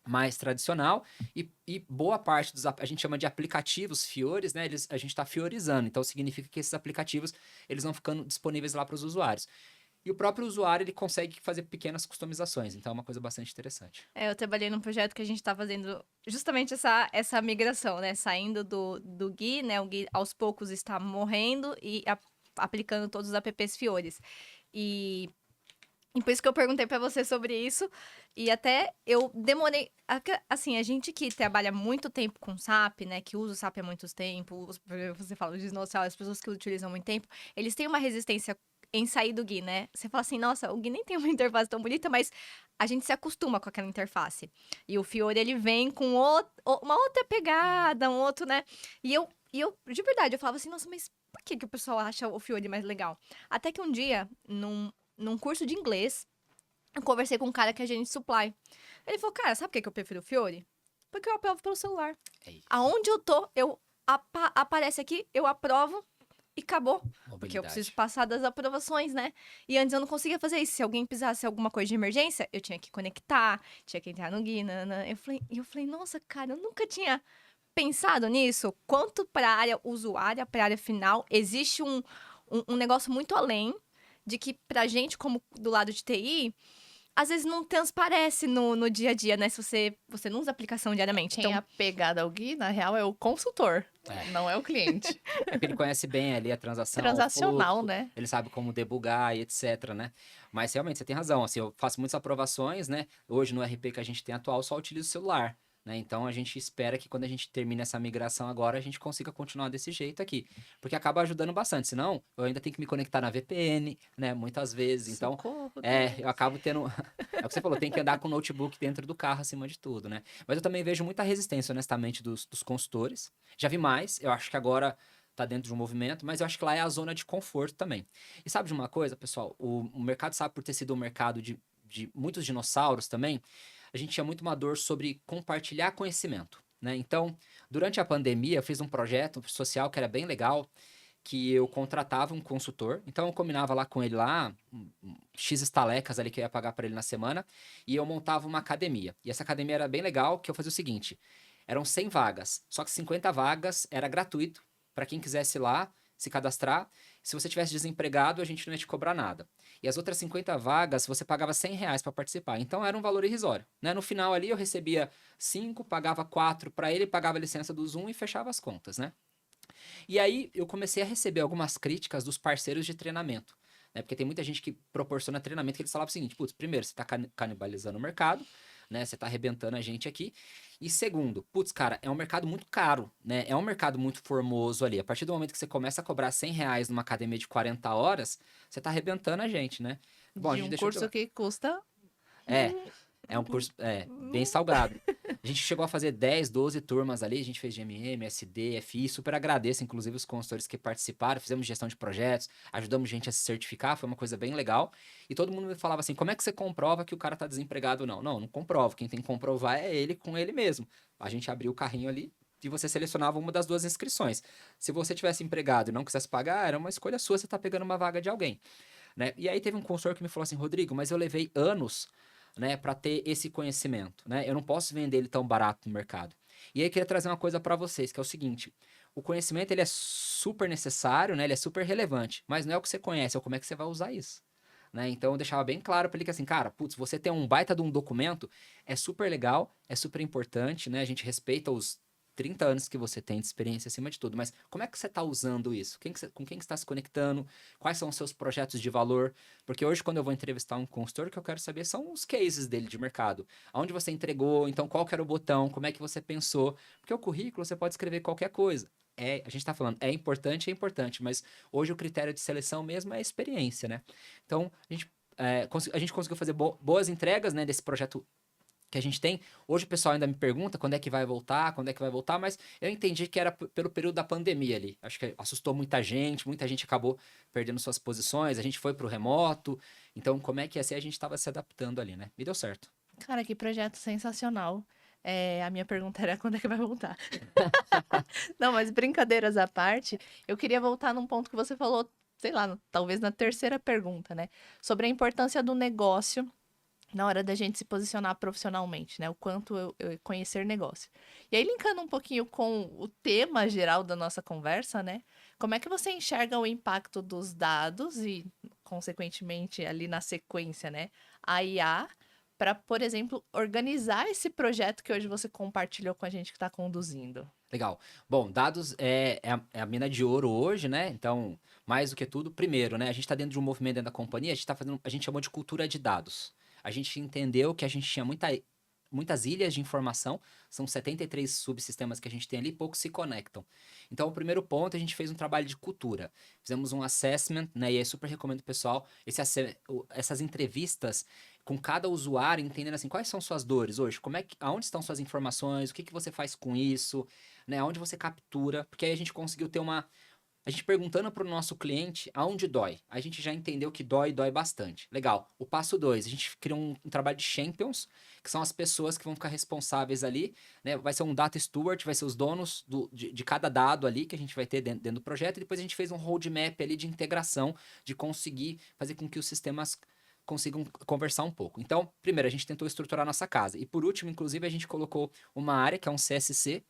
C: mais tradicional e boa parte a gente chama de aplicativos Fiores, né? A gente está fiorizando, então significa que esses aplicativos eles vão ficando disponíveis lá para os usuários. E o próprio usuário ele consegue fazer pequenas customizações, então é uma coisa bastante interessante.
A: Eu trabalhei num projeto que a gente está fazendo justamente essa migração, né? Saindo do Gui, né? O Gui aos poucos está morrendo e aplicando todos os apps Fiores. E por isso que eu perguntei pra você sobre isso. E até eu demorei. Assim, a gente que trabalha muito tempo com SAP, né? Que usa o SAP há muito tempo. Você fala de dinossauro, as pessoas que utilizam há muito tempo, eles têm uma resistência em sair do Gui, né? Você fala assim, nossa, o Gui nem tem uma interface tão bonita, mas a gente se acostuma com aquela interface. E o Fiori, ele vem com uma outra pegada, um outro, né? E eu, de verdade, eu falava assim, nossa, mas por que o pessoal acha o Fiori mais legal? Até que um dia, num curso de inglês, eu conversei com um cara que é gerente de supply. Ele falou, cara, sabe por que eu prefiro o Fiori? Porque eu aprovo pelo celular.
C: É isso.
A: Aonde eu tô, aparece aqui, eu aprovo e acabou. Porque eu
C: Mobilidade.
A: preciso passar das aprovações, né? E antes eu não conseguia fazer isso. Se alguém precisasse alguma coisa de emergência, eu tinha que conectar, tinha que entrar no Gui, eu falei, nossa, cara, eu nunca tinha pensado nisso. Quanto para a área usuária, para a área final, existe um negócio muito além de que pra gente, como do lado de TI, às vezes não transparece no dia a dia, né? Se você não usa a aplicação diariamente.
B: Quem é apegado ao Gui, na real, é o consultor, não é o cliente.
C: É porque ele conhece bem ali a transação,
B: Transacional,
C: o fluxo,
B: né?
C: ele sabe como debugar e etc, né? Mas realmente, você tem razão, assim, eu faço muitas aprovações, né? Hoje no RP que a gente tem atual, eu só utilizo o celular, né? Então a gente espera que quando a gente termine essa migração agora, a gente consiga continuar desse jeito aqui. Porque acaba ajudando bastante, senão eu ainda tenho que me conectar na VPN, né? Muitas vezes, então...
B: Socorro,
C: eu acabo tendo... É o que você falou, tem que andar com o notebook dentro do carro acima de tudo, né? Mas eu também vejo muita resistência, honestamente, dos consultores. Já vi mais, eu acho que agora tá dentro de um movimento, mas eu acho que lá é a zona de conforto também. E sabe de uma coisa, pessoal? O mercado, sabe, por ter sido um mercado de muitos dinossauros também, a gente tinha muito uma dor sobre compartilhar conhecimento, né? Então, durante a pandemia, eu fiz um projeto social que era bem legal, que eu contratava um consultor, então eu combinava lá com ele lá, X estalecas ali que eu ia pagar para ele na semana, e eu montava uma academia. E essa academia era bem legal, que eu fazia o seguinte, eram 100 vagas, só que 50 vagas era gratuito para quem quisesse ir lá se cadastrar. Se você tivesse desempregado, a gente não ia te cobrar nada. E as outras 50 vagas, você pagava R$ 100 para participar. Então era um valor irrisório, né? No final ali eu recebia 5, pagava 4 para ele, pagava a licença do Zoom e fechava as contas, né? E aí eu comecei a receber algumas críticas dos parceiros de treinamento, né? Porque tem muita gente que proporciona treinamento que eles falavam o seguinte, putz, primeiro, você tá canibalizando o mercado, né? Você tá arrebentando a gente aqui. E segundo, putz, cara, é um mercado muito caro, né? É um mercado muito formoso ali. A partir do momento que você começa a cobrar R$ 100 numa academia de 40 horas, você tá arrebentando a gente, né? Bom, a
B: De
C: gente
B: um
C: deixou de
B: curso
C: lado.
B: que custa.
C: É, é um curso bem salgado. A gente chegou a fazer 10, 12 turmas ali, a gente fez GMM, SD, FI, super agradeço, inclusive, os consultores que participaram, fizemos gestão de projetos, ajudamos gente a se certificar, foi uma coisa bem legal. E todo mundo me falava assim, como é que você comprova que o cara tá desempregado ou não? Não, não comprovo, quem tem que comprovar é ele com ele mesmo. A gente abriu o carrinho ali e você selecionava uma das duas inscrições. Se você tivesse empregado e não quisesse pagar, era uma escolha sua, você tá pegando uma vaga de alguém, né? E aí teve um consultor que me falou assim, Rodrigo, mas eu levei anos, né, para ter esse conhecimento, né? Eu não posso vender ele tão barato no mercado. E aí eu queria trazer uma coisa para vocês, que é o seguinte: o conhecimento ele é super necessário, né? Ele é super relevante, mas não é o que você conhece, é como é que você vai usar isso. Né? Então eu deixava bem claro para ele que assim, cara, putz, você ter um baita de um documento é super legal, é super importante, né? A gente respeita os 30 anos que você tem de experiência acima de tudo, mas como é que você está usando isso? Com quem que você está se conectando? Quais são os seus projetos de valor? Porque hoje, quando eu vou entrevistar um consultor, o que eu quero saber são os cases dele de mercado. Aonde você entregou, então qual que era o botão, como é que você pensou? Porque o currículo você pode escrever qualquer coisa. A gente está falando, é importante, mas hoje o critério de seleção mesmo é a experiência, né? Então, a gente conseguiu fazer boas entregas, né, desse projeto que a gente tem. Hoje o pessoal ainda me pergunta quando é que vai voltar, mas eu entendi que era pelo período da pandemia ali. Acho que assustou muita gente acabou perdendo suas posições, a gente foi pro remoto, então como é que ia ser, a gente estava se adaptando ali, né? E deu certo.
B: Cara, que projeto sensacional. A minha pergunta era quando é que vai voltar? Não, mas brincadeiras à parte, eu queria voltar num ponto que você falou, sei lá, talvez na terceira pergunta, né? Sobre a importância do negócio na hora da gente se posicionar profissionalmente, né? O quanto eu conhecer negócio. E aí, linkando um pouquinho com o tema geral da nossa conversa, né? Como é que você enxerga o impacto dos dados e, consequentemente, ali na sequência, né? A IA para, por exemplo, organizar esse projeto que hoje você compartilhou com a gente que está conduzindo.
C: Legal. Bom, dados é a mina de ouro hoje, né? Então, mais do que tudo, primeiro, né? A gente está dentro de um movimento dentro da companhia, a gente chamou de cultura de dados. A gente entendeu que a gente tinha muitas ilhas de informação, são 73 subsistemas que a gente tem ali, poucos se conectam. Então, o primeiro ponto, a gente fez um trabalho de cultura. Fizemos um assessment, né? E aí super recomendo, pessoal, essas entrevistas com cada usuário, entendendo assim, quais são suas dores hoje, aonde estão suas informações, o que você faz com isso, né? Aonde você captura, porque aí a gente conseguiu ter a gente perguntando para o nosso cliente aonde dói. A gente já entendeu que dói bastante. Legal. O passo 2, a gente cria um trabalho de champions, que são as pessoas que vão ficar responsáveis ali, né? Vai ser um data steward, vai ser os donos de cada dado ali que a gente vai ter dentro do projeto. E depois a gente fez um roadmap ali de integração, de conseguir fazer com que os sistemas consigam conversar um pouco. Então, primeiro, a gente tentou estruturar nossa casa. E por último, inclusive, a gente colocou uma área, que é um CSC,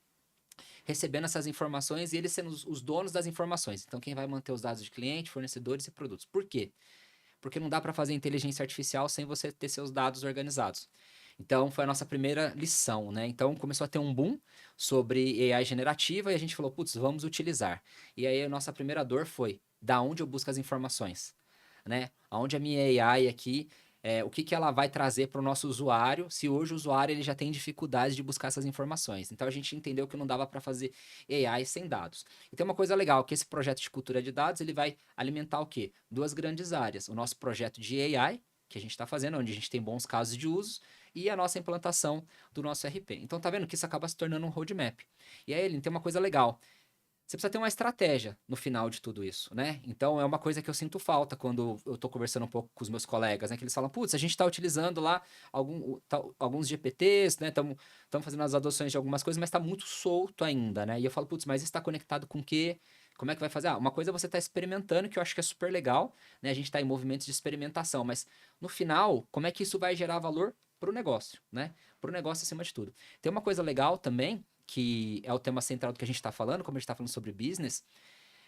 C: recebendo essas informações e eles sendo os donos das informações. Então, quem vai manter os dados de cliente, fornecedores e produtos. Por quê? Porque não dá para fazer inteligência artificial sem você ter seus dados organizados. Então, foi a nossa primeira lição, né? Então, começou a ter um boom sobre AI generativa e a gente falou, putz, vamos utilizar. E aí, a nossa primeira dor foi, da onde eu busco as informações? Né? Aonde a minha AI aqui, o que ela vai trazer para o nosso usuário, se hoje o usuário ele já tem dificuldade de buscar essas informações. Então a gente entendeu que não dava para fazer AI sem dados. E tem uma coisa legal, que esse projeto de cultura de dados, ele vai alimentar o quê? Duas grandes áreas. O nosso projeto de AI, que a gente está fazendo, onde a gente tem bons casos de uso, e a nossa implantação do nosso RP. Então tá vendo que isso acaba se tornando um roadmap. E aí, ele tem uma coisa legal. Você precisa ter uma estratégia no final de tudo isso, né? Então, é uma coisa que eu sinto falta quando eu tô conversando um pouco com os meus colegas, né? Que eles falam, putz, a gente tá utilizando lá alguns GPTs, né? Estamos fazendo as adoções de algumas coisas, mas tá muito solto ainda, né? E eu falo, putz, mas isso tá conectado com o quê? Como é que vai fazer? Uma coisa é você estar experimentando, que eu acho que é super legal, né? A gente está em movimentos de experimentação, mas no final, como é que isso vai gerar valor para o negócio, né? Para o negócio acima de tudo. Tem uma coisa legal também, que é o tema central do que a gente está falando, como a gente está falando sobre business.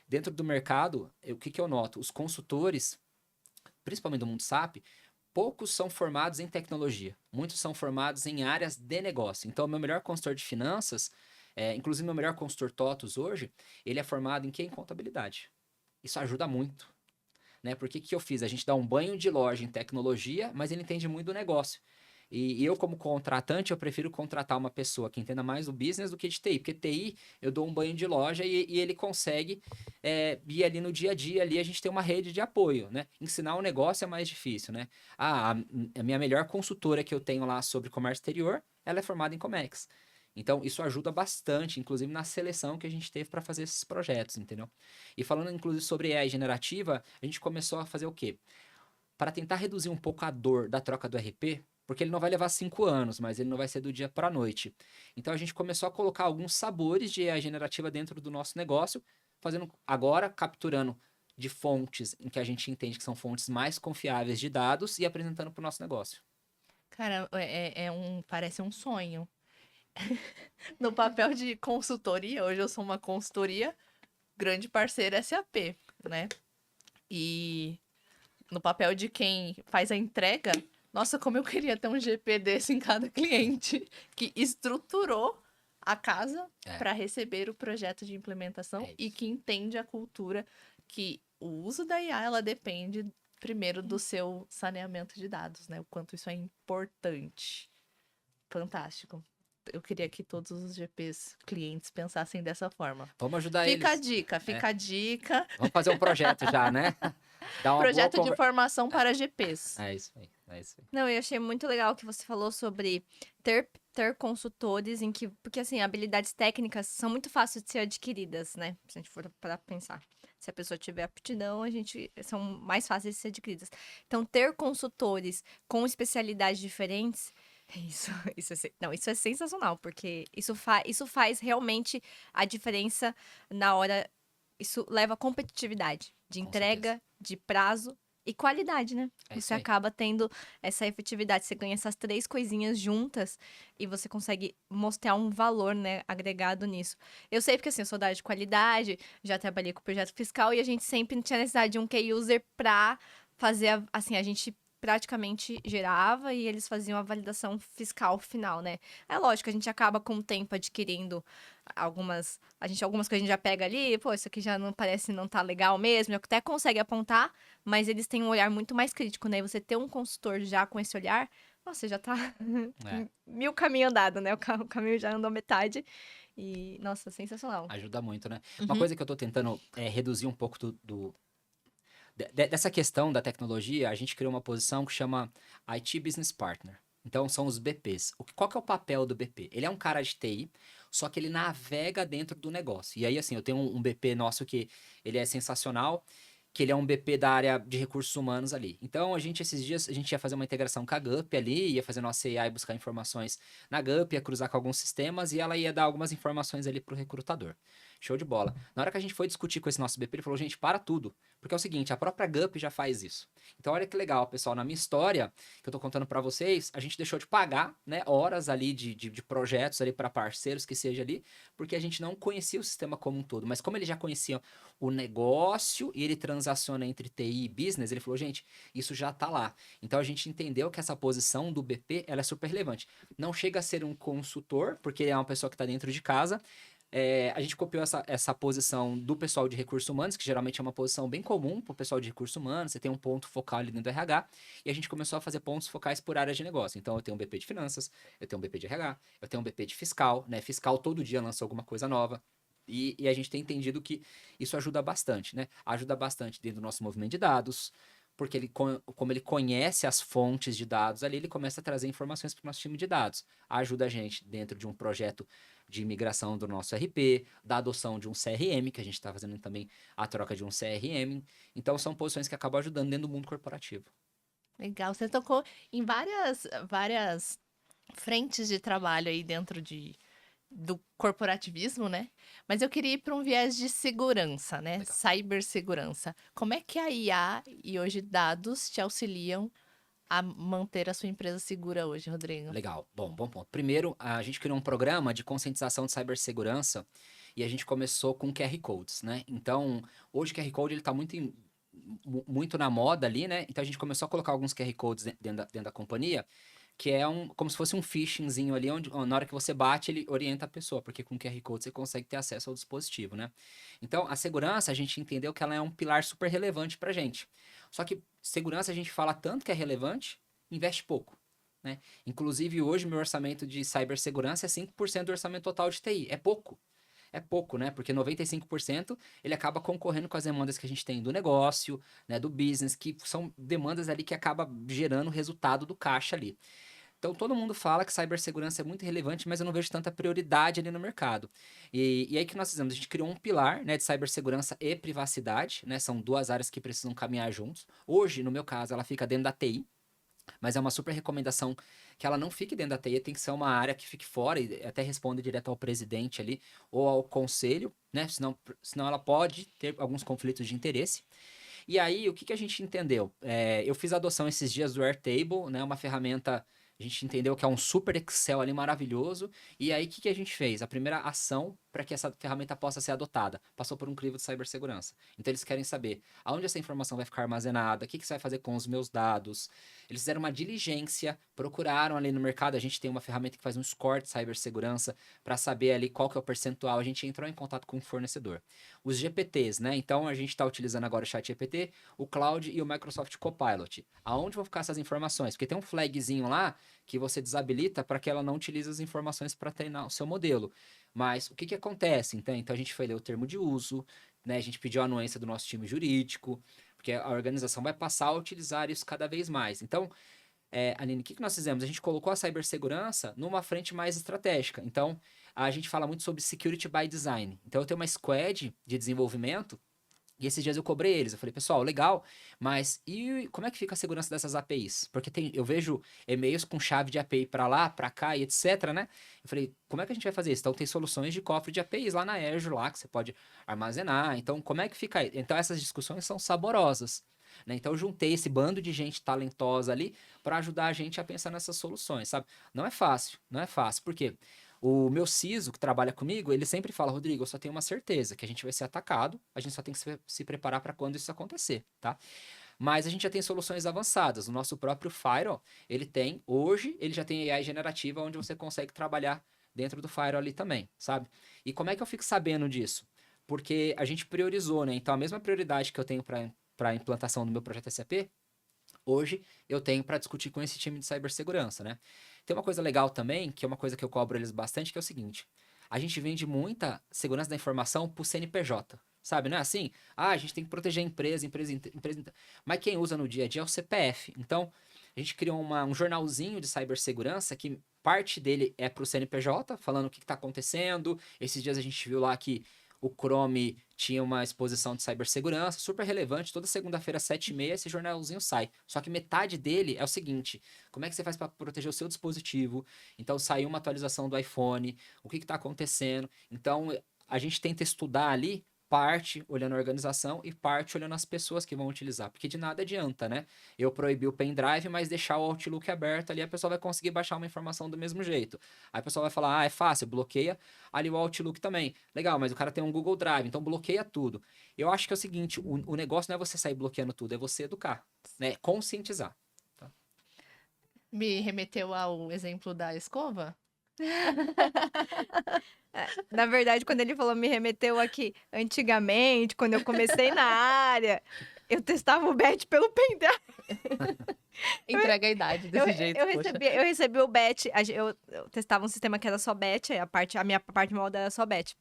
C: Dentro do mercado, o que eu noto? Os consultores, principalmente do mundo SAP, poucos são formados em tecnologia. Muitos são formados em áreas de negócio. Então, o meu melhor consultor de finanças, inclusive meu melhor consultor TOTUS hoje, ele é formado em quê? Em contabilidade. Isso ajuda muito, né? Porque o que eu fiz? A gente dá um banho de loja em tecnologia, mas ele entende muito do negócio. E eu, como contratante, eu prefiro contratar uma pessoa que entenda mais do business do que de TI. Porque TI, eu dou um banho de loja e ele consegue ir ali no dia a dia, ali a gente tem uma rede de apoio, né? Ensinar um negócio é mais difícil, né? A minha melhor consultora que eu tenho lá sobre comércio exterior, ela é formada em Comex. Então, isso ajuda bastante, inclusive na seleção que a gente teve para fazer esses projetos, entendeu? E falando, inclusive, sobre AI generativa, a gente começou a fazer o quê? Para tentar reduzir um pouco a dor da troca do RP, porque ele não vai levar 5 anos, mas ele não vai ser do dia para a noite. Então a gente começou a colocar alguns sabores de AI generativa dentro do nosso negócio, fazendo agora, capturando de fontes em que a gente entende que são fontes mais confiáveis de dados e apresentando para o nosso negócio.
B: Cara, parece um sonho. No papel de consultoria, hoje eu sou uma consultoria, grande parceira SAP, né? E no papel de quem faz a entrega, nossa, como eu queria ter um GP desse em cada cliente, que estruturou a casa para receber o projeto de implementação e que entende a cultura, que o uso da IA, ela depende primeiro do seu saneamento de dados, né? O quanto isso é importante. Fantástico. Eu queria que todos os GPs clientes pensassem dessa forma.
C: Vamos ajudar
B: Fica a
C: eles.
B: dica, fica a dica.
C: Vamos fazer um projeto já, né? Dar uma
B: Projeto
C: boa
B: de formação para GPs.
C: É isso aí, é isso aí.
A: Não, eu achei muito legal que você falou sobre ter consultores em que. Porque, assim, habilidades técnicas são muito fáceis de ser adquiridas, né? Se a gente for para pensar. Se a pessoa tiver aptidão, são mais fáceis de ser adquiridas. Então, ter consultores com especialidades diferentes. Isso é sensacional, porque isso faz realmente a diferença na hora. Isso leva a competitividade de
C: Com
A: entrega,
C: certeza.
A: de prazo e qualidade, né?
C: É isso
A: Você
C: aí.
A: acaba tendo essa efetividade, você ganha essas 3 coisinhas juntas e você consegue mostrar um valor, né, agregado nisso. Eu sei porque, assim, eu sou da área de qualidade, já trabalhei com projeto fiscal e a gente sempre tinha necessidade de um key user pra fazer, assim, a gente praticamente gerava e eles faziam a validação fiscal final, né? É lógico, a gente acaba com o tempo adquirindo algumas coisas a gente já pega ali, pô, isso aqui já não parece não tá legal mesmo, até consegue apontar, mas eles têm um olhar muito mais crítico, né? E você ter um consultor já com esse olhar, nossa, já tá mil caminho andado, né? O caminho já andou metade e, nossa, sensacional.
C: Ajuda muito, né?
B: Uhum.
C: Uma coisa que eu tô tentando reduzir um pouco dessa questão da tecnologia, a gente criou uma posição que chama IT Business Partner. Então, são os BPs. Qual que é o papel do BP? Ele é um cara de TI, só que ele navega dentro do negócio. E aí, assim, eu tenho um BP nosso que ele é sensacional, que ele é um BP da área de recursos humanos ali. Então, esses dias, a gente ia fazer uma integração com a GUP ali, ia fazer nossa AI buscar informações na GUP, ia cruzar com alguns sistemas e ela ia dar algumas informações ali pro recrutador. Show de bola. Na hora que a gente foi discutir com esse nosso BP, ele falou, gente, para tudo. Porque é o seguinte, a própria GUP já faz isso. Então, olha que legal, pessoal. Na minha história, que eu tô contando para vocês, a gente deixou de pagar, né, horas ali de projetos ali para parceiros que seja ali, porque a gente não conhecia o sistema como um todo. Mas como ele já conhecia o negócio e ele transaciona entre TI e business, ele falou, gente, isso já tá lá. Então, a gente entendeu que essa posição do BP, ela é super relevante. Não chega a ser um consultor, porque ele é uma pessoa que tá dentro de casa. A gente copiou essa posição do pessoal de recursos humanos, que geralmente é uma posição bem comum para o pessoal de recursos humanos. Você tem um ponto focal ali dentro do RH, e a gente começou a fazer pontos focais por área de negócio. Então, eu tenho um BP de finanças, eu tenho um BP de RH, eu tenho um BP de fiscal, né? Fiscal todo dia lança alguma coisa nova. E a gente tem entendido que isso ajuda bastante, né? Ajuda bastante dentro do nosso movimento de dados, porque como ele conhece as fontes de dados ali, ele começa a trazer informações para o nosso time de dados. Ajuda a gente dentro de um projeto de migração do nosso RP, da adoção de um CRM, que a gente está fazendo também a troca de um CRM. Então, são posições que acabam ajudando dentro do mundo corporativo.
B: Legal, você tocou em várias frentes de trabalho aí dentro do corporativismo, né? Mas eu queria ir para um viés de segurança, né?
C: Legal.
B: Cibersegurança. Como é que a IA e hoje dados te auxiliam a manter a sua empresa segura hoje, Rodrigo?
C: Legal. Bom ponto. Primeiro, a gente criou um programa de conscientização de cibersegurança e a gente começou com QR Codes, né? Então, hoje o QR Code ele tá muito na moda ali, né? Então a gente começou a colocar alguns QR Codes dentro da companhia, que é como se fosse um phishingzinho ali, onde na hora que você bate, ele orienta a pessoa, porque com QR Code você consegue ter acesso ao dispositivo, né? Então, a segurança, a gente entendeu que ela é um pilar super relevante pra gente. Só que segurança a gente fala tanto que é relevante, investe pouco, né? Inclusive, hoje, meu orçamento de cibersegurança é 5% do orçamento total de TI. É pouco. É pouco, né? Porque 95% ele acaba concorrendo com as demandas que a gente tem do negócio, né? Do business, que são demandas ali que acaba gerando o resultado do caixa ali. Então, todo mundo fala que cibersegurança é muito relevante, mas eu não vejo tanta prioridade ali no mercado. E aí que nós fizemos? A gente criou um pilar, né, de cibersegurança e privacidade, né? São duas áreas que precisam caminhar juntos. Hoje, no meu caso, ela fica dentro da TI, mas é uma super recomendação que ela não fique dentro da TI, tem que ser uma área que fique fora e até responda direto ao presidente ali ou ao conselho, né? Senão ela pode ter alguns conflitos de interesse. E aí, o que a gente entendeu? Eu fiz a adoção esses dias do Airtable, né? Uma ferramenta, a gente entendeu que é um super Excel ali maravilhoso. E aí, o que a gente fez? A primeira ação para que essa ferramenta possa ser adotada passou por um crivo de cibersegurança. Então, eles querem saber aonde essa informação vai ficar armazenada, o que você vai fazer com os meus dados. Eles fizeram uma diligência, procuraram ali no mercado. A gente tem uma ferramenta que faz um score de cibersegurança para saber ali qual que é o percentual. A gente entrou em contato com o fornecedor. Os GPTs, né? Então, a gente está utilizando agora o ChatGPT, o Cloud e o Microsoft Copilot. Aonde vão ficar essas informações? Porque tem um flagzinho lá que você desabilita para que ela não utilize as informações para treinar o seu modelo. Mas o que acontece? Então a gente foi ler o termo de uso, né? A gente pediu a anuência do nosso time jurídico, porque a organização vai passar a utilizar isso cada vez mais. Então, Aline, o que nós fizemos? A gente colocou a cibersegurança numa frente mais estratégica. Então, a gente fala muito sobre security by design. Então, eu tenho uma squad de desenvolvimento e esses dias eu cobrei eles. Eu falei, pessoal, legal, mas e como é que fica a segurança dessas APIs? Porque eu vejo e-mails com chave de API para lá, para cá e etc, né? Eu falei, como é que a gente vai fazer isso? Então, tem soluções de cofre de APIs lá na Azure, lá, que você pode armazenar. Então, como é que fica aí? Então, essas discussões são saborosas, né? Então, eu juntei esse bando de gente talentosa ali para ajudar a gente a pensar nessas soluções, sabe? Não é fácil, não é fácil. Por quê? O meu CISO, que trabalha comigo, ele sempre fala, Rodrigo, eu só tenho uma certeza, que a gente vai ser atacado, a gente só tem que se preparar para quando isso acontecer, tá? Mas a gente já tem soluções avançadas. O nosso próprio Firewall, hoje, ele já tem AI generativa, onde você consegue trabalhar dentro do Firewall ali também, sabe? E como é que eu fico sabendo disso? Porque a gente priorizou, né? Então, a mesma prioridade que eu tenho para a implantação do meu projeto SAP, hoje eu tenho para discutir com esse time de cibersegurança, né? Tem uma coisa legal também, que é uma coisa que eu cobro eles bastante, que é o seguinte: a gente vende muita segurança da informação pro CNPJ, sabe? Não é assim? A gente tem que proteger a empresa. Mas quem usa no dia a dia é o CPF. Então, a gente criou um jornalzinho de cibersegurança que parte dele é pro CNPJ, falando o que está acontecendo. Esses dias a gente viu lá que o Chrome tinha uma exposição de cibersegurança super relevante. Toda segunda-feira, às 7h30, esse jornalzinho sai. Só que metade dele é o seguinte: como é que você faz para proteger o seu dispositivo? Então, saiu uma atualização do iPhone, o que está acontecendo? Então, a gente tenta estudar ali, parte olhando a organização e parte olhando as pessoas que vão utilizar. Porque de nada adianta, né? Eu proibir o pendrive, mas deixar o Outlook aberto ali, a pessoa vai conseguir baixar uma informação do mesmo jeito. Aí a pessoa vai falar, é fácil, bloqueia ali o Outlook também. Legal, mas o cara tem um Google Drive, então bloqueia tudo. Eu acho que é o seguinte, o negócio não é você sair bloqueando tudo, é você educar, né? Conscientizar. Tá?
B: Me remeteu ao exemplo da escova?
A: Na verdade, quando ele falou, me remeteu aqui, antigamente, quando eu comecei na área, eu testava o batch pelo pendrive.
B: Entrega a idade desse jeito, poxa.
A: Eu recebi o batch, eu testava um sistema que era só batch, a minha parte mal era só batch.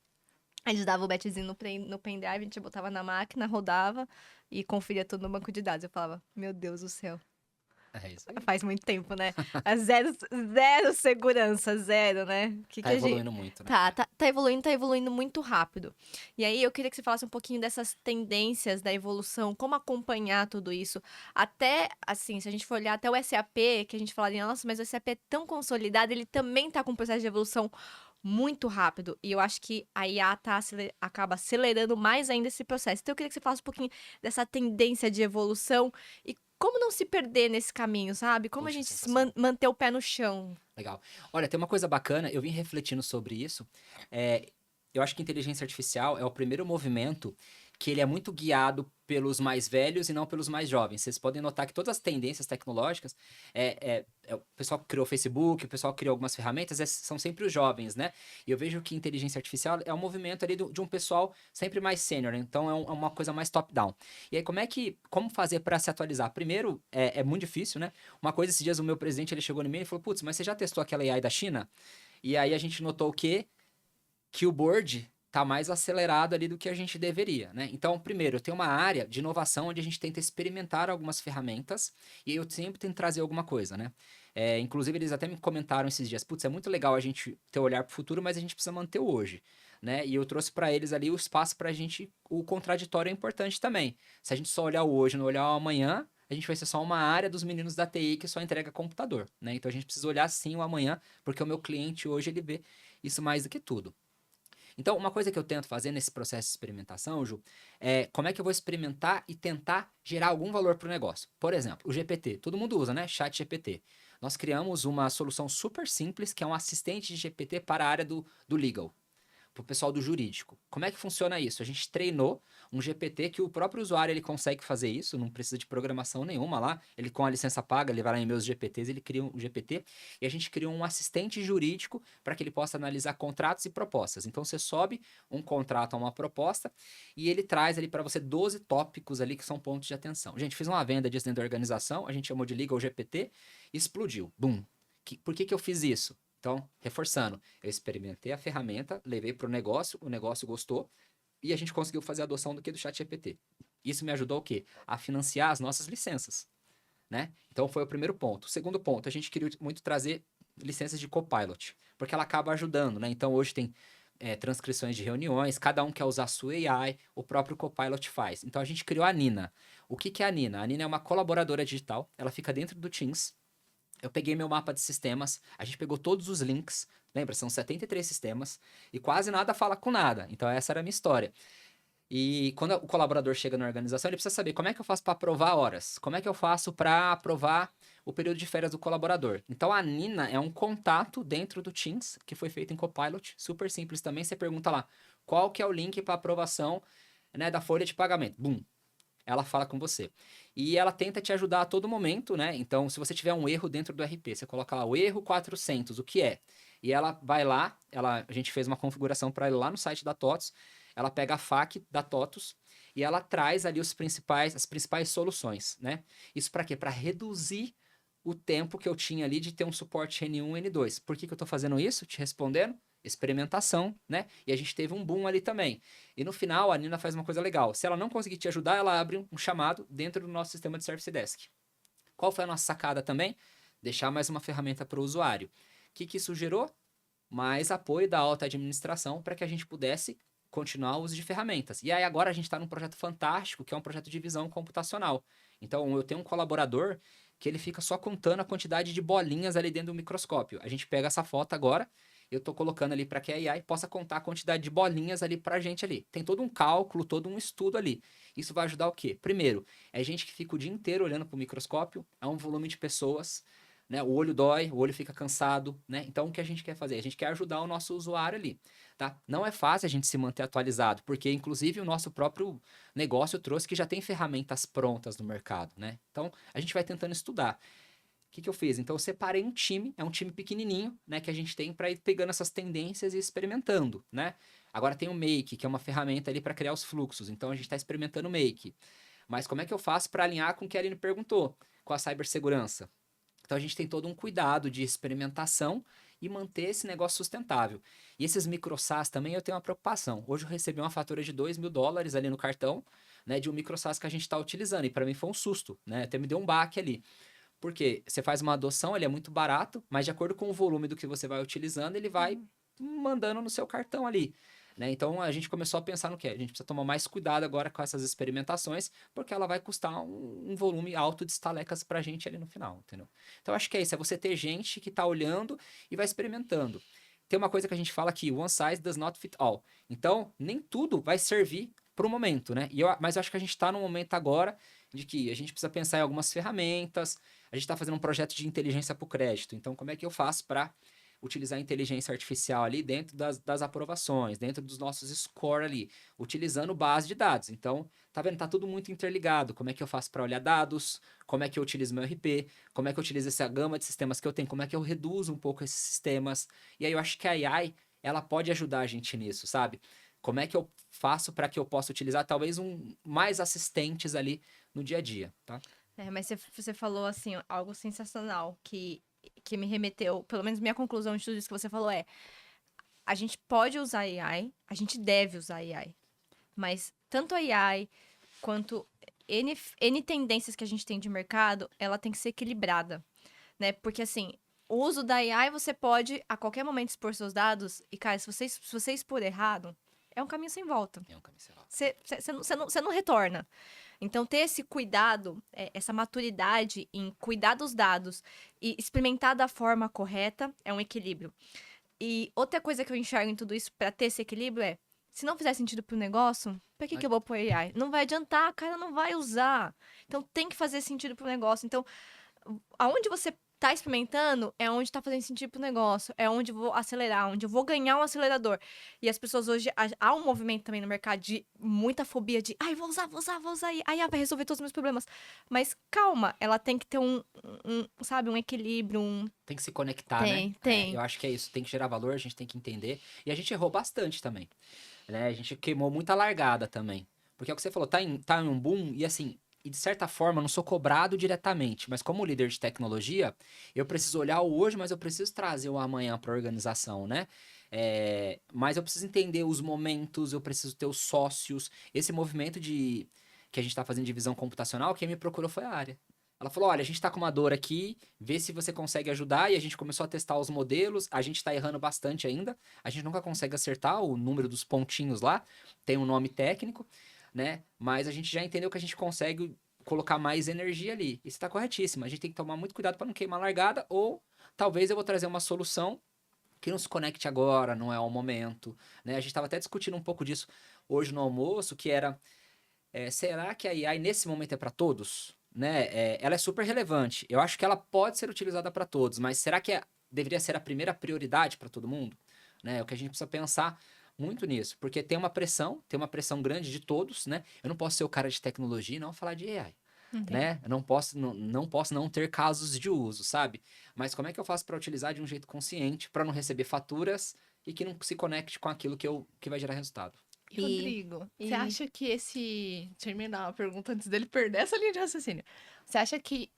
A: A gente dava o batchzinho no pendrive, a gente botava na máquina, rodava e conferia tudo no banco de dados. Eu falava, meu Deus do céu.
C: É isso aí.
A: Faz muito tempo, né? Zero segurança, zero, né?
C: Tá evoluindo muito, né?
A: Tá evoluindo muito rápido. E aí eu queria que você falasse um pouquinho dessas tendências da evolução, como acompanhar tudo isso. Até, assim, se a gente for olhar até o SAP, que a gente falaria, nossa, mas o SAP é tão consolidado, ele também tá com um processo de evolução muito rápido. E eu acho que a IA acaba acelerando mais ainda esse processo. Então, eu queria que você falasse um pouquinho dessa tendência de evolução e como não se perder nesse caminho, sabe? Como a
C: Poxa,
A: gente
C: sensacional.
A: manter o pé no chão.
C: Legal. Olha, tem uma coisa bacana, eu vim refletindo sobre isso. É, eu acho que inteligência artificial é o primeiro movimento que ele é muito guiado pelos mais velhos e não pelos mais jovens. Vocês podem notar que todas as tendências tecnológicas, o pessoal que criou o Facebook, o pessoal que criou algumas ferramentas, são sempre os jovens, né? E eu vejo que inteligência artificial é um movimento ali de um pessoal sempre mais sênior, né? Então é uma coisa mais top-down. E aí, como fazer para se atualizar? Primeiro, é muito difícil, né? Uma coisa, esses dias o meu presidente, ele chegou em mim e falou, putz, mas você já testou aquela AI da China? E aí a gente notou o quê? Que o board tá mais acelerado ali do que a gente deveria, né? Então, primeiro, eu tenho uma área de inovação onde a gente tenta experimentar algumas ferramentas e eu sempre tento trazer alguma coisa, né? Inclusive, eles até me comentaram esses dias, putz, é muito legal a gente ter um olhar para o futuro, mas a gente precisa manter o hoje, né? E eu trouxe para eles ali o espaço para a gente, o contraditório é importante também. Se a gente só olhar o hoje, não olhar o amanhã, a gente vai ser só uma área dos meninos da TI que só entrega computador, né? Então a gente precisa olhar sim o amanhã, porque o meu cliente hoje ele vê isso mais do que tudo. Então, uma coisa que eu tento fazer nesse processo de experimentação, Ju, é como é que eu vou experimentar e tentar gerar algum valor para o negócio. Por exemplo, o GPT, todo mundo usa, né? Chat GPT. Nós criamos uma solução super simples, que é um assistente de GPT para a área do legal, para o pessoal do jurídico. Como é que funciona isso? A gente treinou um GPT que o próprio usuário ele consegue fazer isso, não precisa de programação nenhuma lá. Ele com a licença paga, ele vai lá em meus GPTs, ele cria um GPT e a gente criou um assistente jurídico para que ele possa analisar contratos e propostas. Então você sobe um contrato a uma proposta e ele traz ali para você 12 tópicos ali que são pontos de atenção. Gente, fiz uma venda disso dentro da organização, a gente chamou de Legal GPT e explodiu. Bum! Por que eu fiz isso? Então, reforçando, eu experimentei a ferramenta, levei para o negócio gostou, e a gente conseguiu fazer a adoção do chat GPT. Isso me ajudou o quê? A financiar as nossas licenças, né? Então, foi o primeiro ponto. O segundo ponto, a gente queria muito trazer licenças de Copilot, porque ela acaba ajudando, né? Então, hoje tem transcrições de reuniões, cada um quer usar a sua AI, o próprio Copilot faz. Então, a gente criou a Nina. O que é a Nina? A Nina é uma colaboradora digital, ela fica dentro do Teams. Eu peguei meu mapa de sistemas, a gente pegou todos os links, lembra, são 73 sistemas, e quase nada fala com nada. Então essa era a minha história. E quando o colaborador chega na organização, ele precisa saber como é que eu faço para aprovar horas, como é que eu faço para aprovar o período de férias do colaborador. Então a Nina é um contato dentro do Teams, que foi feito em Copilot, super simples também. Você pergunta lá, qual que é o link para aprovação, né, da folha de pagamento? Bum, ela fala com você. E ela tenta te ajudar a todo momento, né? Então, se você tiver um erro dentro do RP, você coloca lá o erro 400, o que é? E ela vai lá, a gente fez uma configuração para ele lá no site da TOTUS, ela pega a FAQ da TOTUS e ela traz ali as principais soluções, né? Isso para quê? Para reduzir o tempo que eu tinha ali de ter um suporte N1 e N2. Por que eu estou fazendo isso? Te respondendo? Experimentação, né? E a gente teve um boom ali também. E no final, a Nina faz uma coisa legal. Se ela não conseguir te ajudar, ela abre um chamado dentro do nosso sistema de Service Desk. Qual foi a nossa sacada também? Deixar mais uma ferramenta para o usuário. O que isso gerou? Mais apoio da alta administração para que a gente pudesse continuar o uso de ferramentas. E aí agora a gente está num projeto fantástico, que é um projeto de visão computacional. Então eu tenho um colaborador que ele fica só contando a quantidade de bolinhas ali dentro do microscópio. A gente pega essa foto agora, eu estou colocando ali para que a AI possa contar a quantidade de bolinhas ali para a gente ali. Tem todo um cálculo, todo um estudo ali. Isso vai ajudar o quê? Primeiro, é gente que fica o dia inteiro olhando para o microscópio, é um volume de pessoas, né? O olho dói, o olho fica cansado, né? Então, o que a gente quer fazer? A gente quer ajudar o nosso usuário ali, tá? Não é fácil a gente se manter atualizado, porque, inclusive, o nosso próprio negócio trouxe que já tem ferramentas prontas no mercado, né? Então, a gente vai tentando estudar. O que eu fiz? Então, eu separei um time, é um time pequenininho, né, que a gente tem para ir pegando essas tendências e experimentando, né? Agora tem o Make, que é uma ferramenta ali para criar os fluxos. Então, a gente está experimentando o Make. Mas como é que eu faço para alinhar com o que a Aline perguntou, com a cibersegurança? Então, a gente tem todo um cuidado de experimentação e manter esse negócio sustentável. E esses micro SaaS também eu tenho uma preocupação. Hoje eu recebi uma fatura de $2.000 ali no cartão, né, de um micro SaaS que a gente está utilizando. E para mim foi um susto, né? Até me deu um baque ali. Porque você faz uma adoção, ele é muito barato, mas de acordo com o volume do que você vai utilizando, ele vai mandando no seu cartão ali. Né? Então a gente começou a pensar no que? A gente precisa tomar mais cuidado agora com essas experimentações, porque ela vai custar um volume alto de estalecas pra gente ali no final, entendeu? Então acho que é isso, é você ter gente que tá olhando e vai experimentando. tem uma coisa que a gente fala que one size does not fit all. Então, nem tudo vai servir para o momento, né? Mas eu acho que a gente está num momento agora de que a gente precisa pensar em algumas ferramentas. A gente está fazendo um projeto de inteligência para o crédito. Então, como é que eu faço para utilizar a inteligência artificial ali dentro das aprovações, dentro dos nossos score ali, utilizando base de dados. Então, tá vendo? Tá tudo muito interligado. Como é que eu faço para olhar dados? Como é que eu utilizo meu RP? Como é que eu utilizo essa gama de sistemas que eu tenho? Como é que eu reduzo um pouco esses sistemas? E aí eu acho que a AI, ela pode ajudar a gente nisso, sabe? Como é que eu faço para que eu possa utilizar talvez mais assistentes ali no dia a dia, tá?
A: Mas você falou, assim, algo sensacional que me remeteu, pelo menos minha conclusão de tudo isso que você falou a gente pode usar AI, a gente deve usar AI, mas tanto a AI quanto N tendências que a gente tem de mercado, ela tem que ser equilibrada, né? Porque, assim, o uso da AI, você pode, a qualquer momento, expor seus dados e, cara, se você expor errado, é um caminho sem volta.
C: É um caminho sem volta.
A: Você não retorna. Então, ter esse cuidado, essa maturidade em cuidar dos dados e experimentar da forma correta é um equilíbrio. E outra coisa que eu enxergo em tudo isso para ter esse equilíbrio se não fizer sentido pro negócio, pra que eu vou pôr AI? Não vai adiantar, a cara não vai usar. Então, tem que fazer sentido pro negócio. Então, aonde você tá experimentando é onde tá fazendo sentido pro negócio, é onde eu vou acelerar, onde eu vou ganhar um acelerador. E as pessoas hoje, há um movimento também no mercado de muita fobia de, vou usar, e aí vai resolver todos os meus problemas. Mas calma, ela tem que ter sabe, um equilíbrio,
C: Tem que se conectar, né?
A: Tem.
C: Eu acho que é isso, tem que gerar valor, a gente tem que entender. E a gente errou bastante também, né? A gente queimou muita largada também. Porque é o que você falou, tá em um boom e assim, e de certa forma eu não sou cobrado diretamente, mas como líder de tecnologia, eu preciso olhar o hoje, mas eu preciso trazer o amanhã para a organização, né? Mas eu preciso entender os momentos, eu preciso ter os sócios. Esse movimento que a gente está fazendo de visão computacional, quem me procurou foi a área. Ela falou, olha, a gente está com uma dor aqui, vê se você consegue ajudar. E a gente começou a testar os modelos, a gente está errando bastante ainda. A gente nunca consegue acertar o número dos pontinhos lá, tem um nome técnico, né? Mas a gente já entendeu que a gente consegue colocar mais energia ali. Isso está corretíssimo. A gente tem que tomar muito cuidado para não queimar a largada, ou talvez eu vou trazer uma solução que não se conecte agora, não é o momento, né? A gente estava até discutindo um pouco disso hoje no almoço, que era, será que a AI nesse momento é para todos? Né? Ela é super relevante. Eu acho que ela pode ser utilizada para todos, mas será que deveria ser a primeira prioridade para todo mundo? Né? É o que a gente precisa pensar muito nisso, porque tem uma pressão grande de todos, né? Eu não posso ser o cara de tecnologia e não falar de AI. Né? Eu não posso não ter casos de uso, sabe? Mas como é que eu faço para utilizar de um jeito consciente, para não receber faturas e que não se conecte com aquilo que vai gerar resultado?
B: E, Rodrigo, você acha que Deixa eu terminar a pergunta antes dele perder essa linha de raciocínio. Você acha que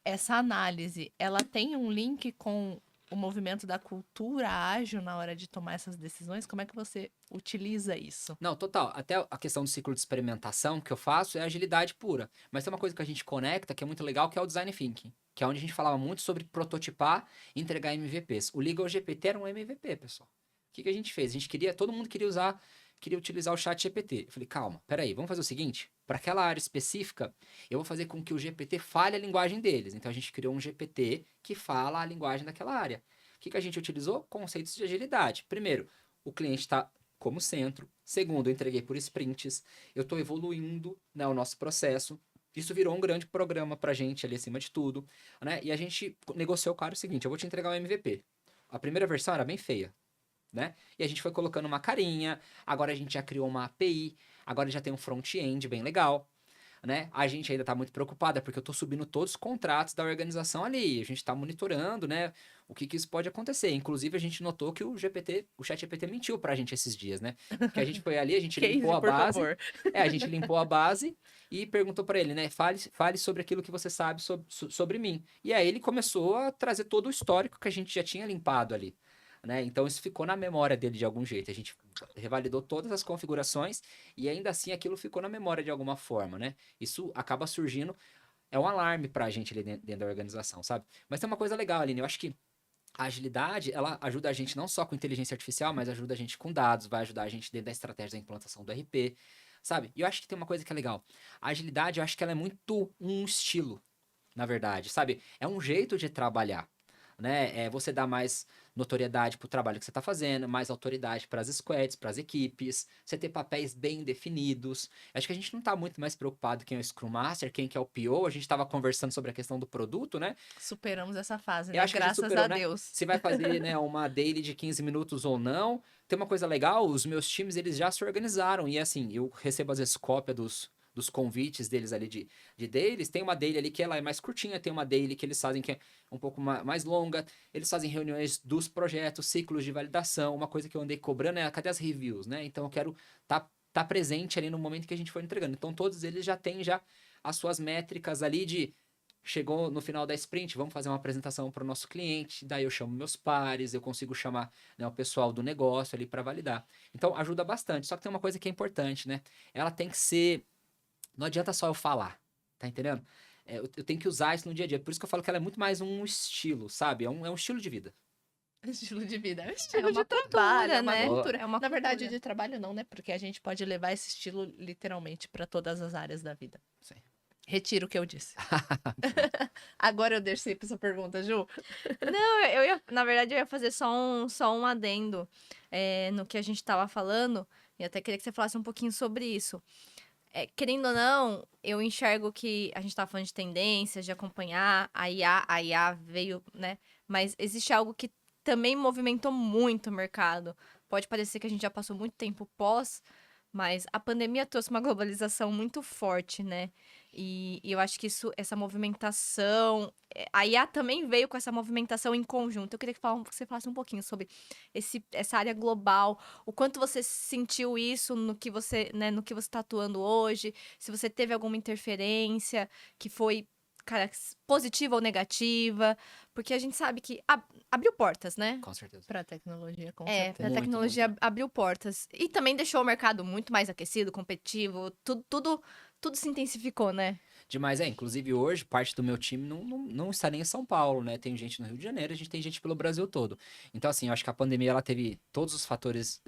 B: essa análise, ela tem um link com o movimento da cultura ágil na hora de tomar essas decisões? Como é que você utiliza isso?
C: Não, total. Até a questão do ciclo de experimentação que eu faço é agilidade pura. Mas tem uma coisa que a gente conecta que é muito legal, que é o design thinking. Que é onde a gente falava muito sobre prototipar e entregar MVPs. O Legal GPT era um MVP, pessoal. O que a gente fez? Todo mundo queria utilizar o chat GPT. Eu falei, calma, peraí, vamos fazer o seguinte, para aquela área específica, eu vou fazer com que o GPT fale a linguagem deles. Então, a gente criou um GPT que fala a linguagem daquela área. O que a gente utilizou? Conceitos de agilidade. Primeiro, o cliente está como centro. Segundo, eu entreguei por sprints. Eu estou evoluindo, né, o nosso processo. Isso virou um grande programa para a gente ali acima de tudo. Né? E a gente negociou, claro, o seguinte, eu vou te entregar o MVP. A primeira versão era bem feia. Né? E a gente foi colocando uma carinha, agora a gente já criou uma API, agora já tem um front-end bem legal, né? A gente ainda está muito preocupada, porque eu estou subindo todos os contratos da organização ali, a gente está monitorando, né, o que isso pode acontecer. Inclusive, a gente notou que o chat GPT mentiu para a gente esses dias, né? Que a gente foi ali, a gente limpou a base, a gente limpou a base e perguntou para ele, né, fale sobre aquilo que você sabe sobre mim. E aí ele começou a trazer todo o histórico que a gente já tinha limpado ali. Né? Então, isso ficou na memória dele de algum jeito. A gente revalidou todas as configurações e ainda assim aquilo ficou na memória de alguma forma, né? Isso acaba surgindo, é um alarme pra gente ali dentro da organização, sabe? Mas tem uma coisa legal, Aline, eu acho que a agilidade, ela ajuda a gente não só com inteligência artificial, mas ajuda a gente com dados, vai ajudar a gente dentro da estratégia da implantação do RP, sabe? E eu acho que tem uma coisa que é legal. A agilidade, eu acho que ela é muito um estilo, na verdade, sabe? É um jeito de trabalhar. Né? Você dá mais notoriedade para o trabalho que você está fazendo, mais autoridade para as squads, para as equipes, você ter papéis bem definidos. Acho que a gente não está muito mais preocupado quem é o Scrum Master, quem que é o PO. A gente estava conversando sobre a questão do produto, né?
B: Superamos essa fase,
C: Eu
B: né?
C: acho que a gente
B: Graças
C: superou,
B: a
C: né?
B: Deus.
C: Se vai fazer, né, uma daily de 15 minutos ou não. Tem uma coisa legal, os meus times, eles já se organizaram. E assim, eu recebo às vezes cópia dos convites deles ali de dailies. Tem uma daily ali que ela é mais curtinha, tem uma daily que eles fazem que é um pouco mais longa. Eles fazem reuniões dos projetos, ciclos de validação. Uma coisa que eu andei cobrando é, cadê as reviews, né? Então eu quero tá presente ali no momento que a gente for entregando. Então todos eles já têm já as suas métricas ali de chegou no final da sprint, vamos fazer uma apresentação para o nosso cliente, daí eu chamo meus pares, eu consigo chamar, né, o pessoal do negócio ali para validar. Então ajuda bastante. Só que tem uma coisa que é importante, né? Ela tem que ser, não adianta só eu falar, tá entendendo? Eu tenho que usar isso no dia a dia. Por isso que eu falo que ela é muito mais um estilo, sabe? É um estilo de vida.
B: Estilo de vida. É um estilo
A: uma
B: de trabalho, é uma
A: né?
B: cultura.
A: É uma
B: Na verdade,
A: cultura.
B: de trabalho não, né? Porque a gente pode levar esse estilo literalmente para todas as áreas da vida.
C: Sim.
B: Retiro o que eu disse. Agora eu deixei pra essa pergunta, Ju.
A: Não, na verdade, eu ia fazer só um adendo no que a gente tava falando, e até queria que você falasse um pouquinho sobre isso. Querendo ou não, eu enxergo que a gente tava falando de tendências, de acompanhar, a IA veio, né? Mas existe algo que também movimentou muito o mercado. Pode parecer que a gente já passou muito tempo pós, mas a pandemia trouxe uma globalização muito forte, né? E eu acho que essa movimentação. A IA também veio com essa movimentação em conjunto. Eu queria que você falasse um pouquinho sobre essa área global, o quanto você sentiu isso no que você, né, no que você está atuando hoje, se você teve alguma interferência que foi, cara, positiva ou negativa, porque a gente sabe que abriu portas, né?
C: Com certeza.
B: Pra tecnologia, com
A: Pra
B: certeza.
C: Muito,
A: tecnologia
C: muito.
A: abriu portas. E também deixou o mercado muito mais aquecido, competitivo, tudo se intensificou, né?
C: Demais, inclusive hoje, parte do meu time não está nem em São Paulo, né? Tem gente no Rio de Janeiro, a gente tem gente pelo Brasil todo. Então, assim, eu acho que a pandemia, ela teve todos os fatores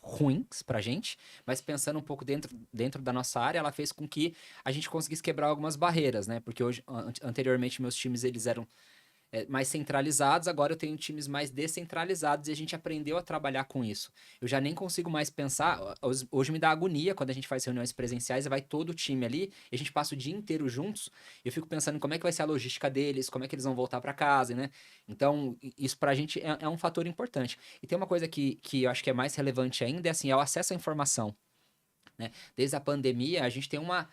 C: ruins pra gente, mas pensando um pouco dentro da nossa área, ela fez com que a gente conseguisse quebrar algumas barreiras, né? Porque hoje, anteriormente, meus times, eles eram mais centralizados, agora eu tenho times mais descentralizados e a gente aprendeu a trabalhar com isso. Eu já nem consigo mais pensar, hoje me dá agonia quando a gente faz reuniões presenciais e vai todo o time ali e a gente passa o dia inteiro juntos, eu fico pensando em como é que vai ser a logística deles, como é que eles vão voltar para casa, né? Então, isso pra gente é um fator importante. E tem uma coisa que eu acho que é mais relevante ainda, é assim, é o acesso à informação. Né? Desde a pandemia, a gente tem uma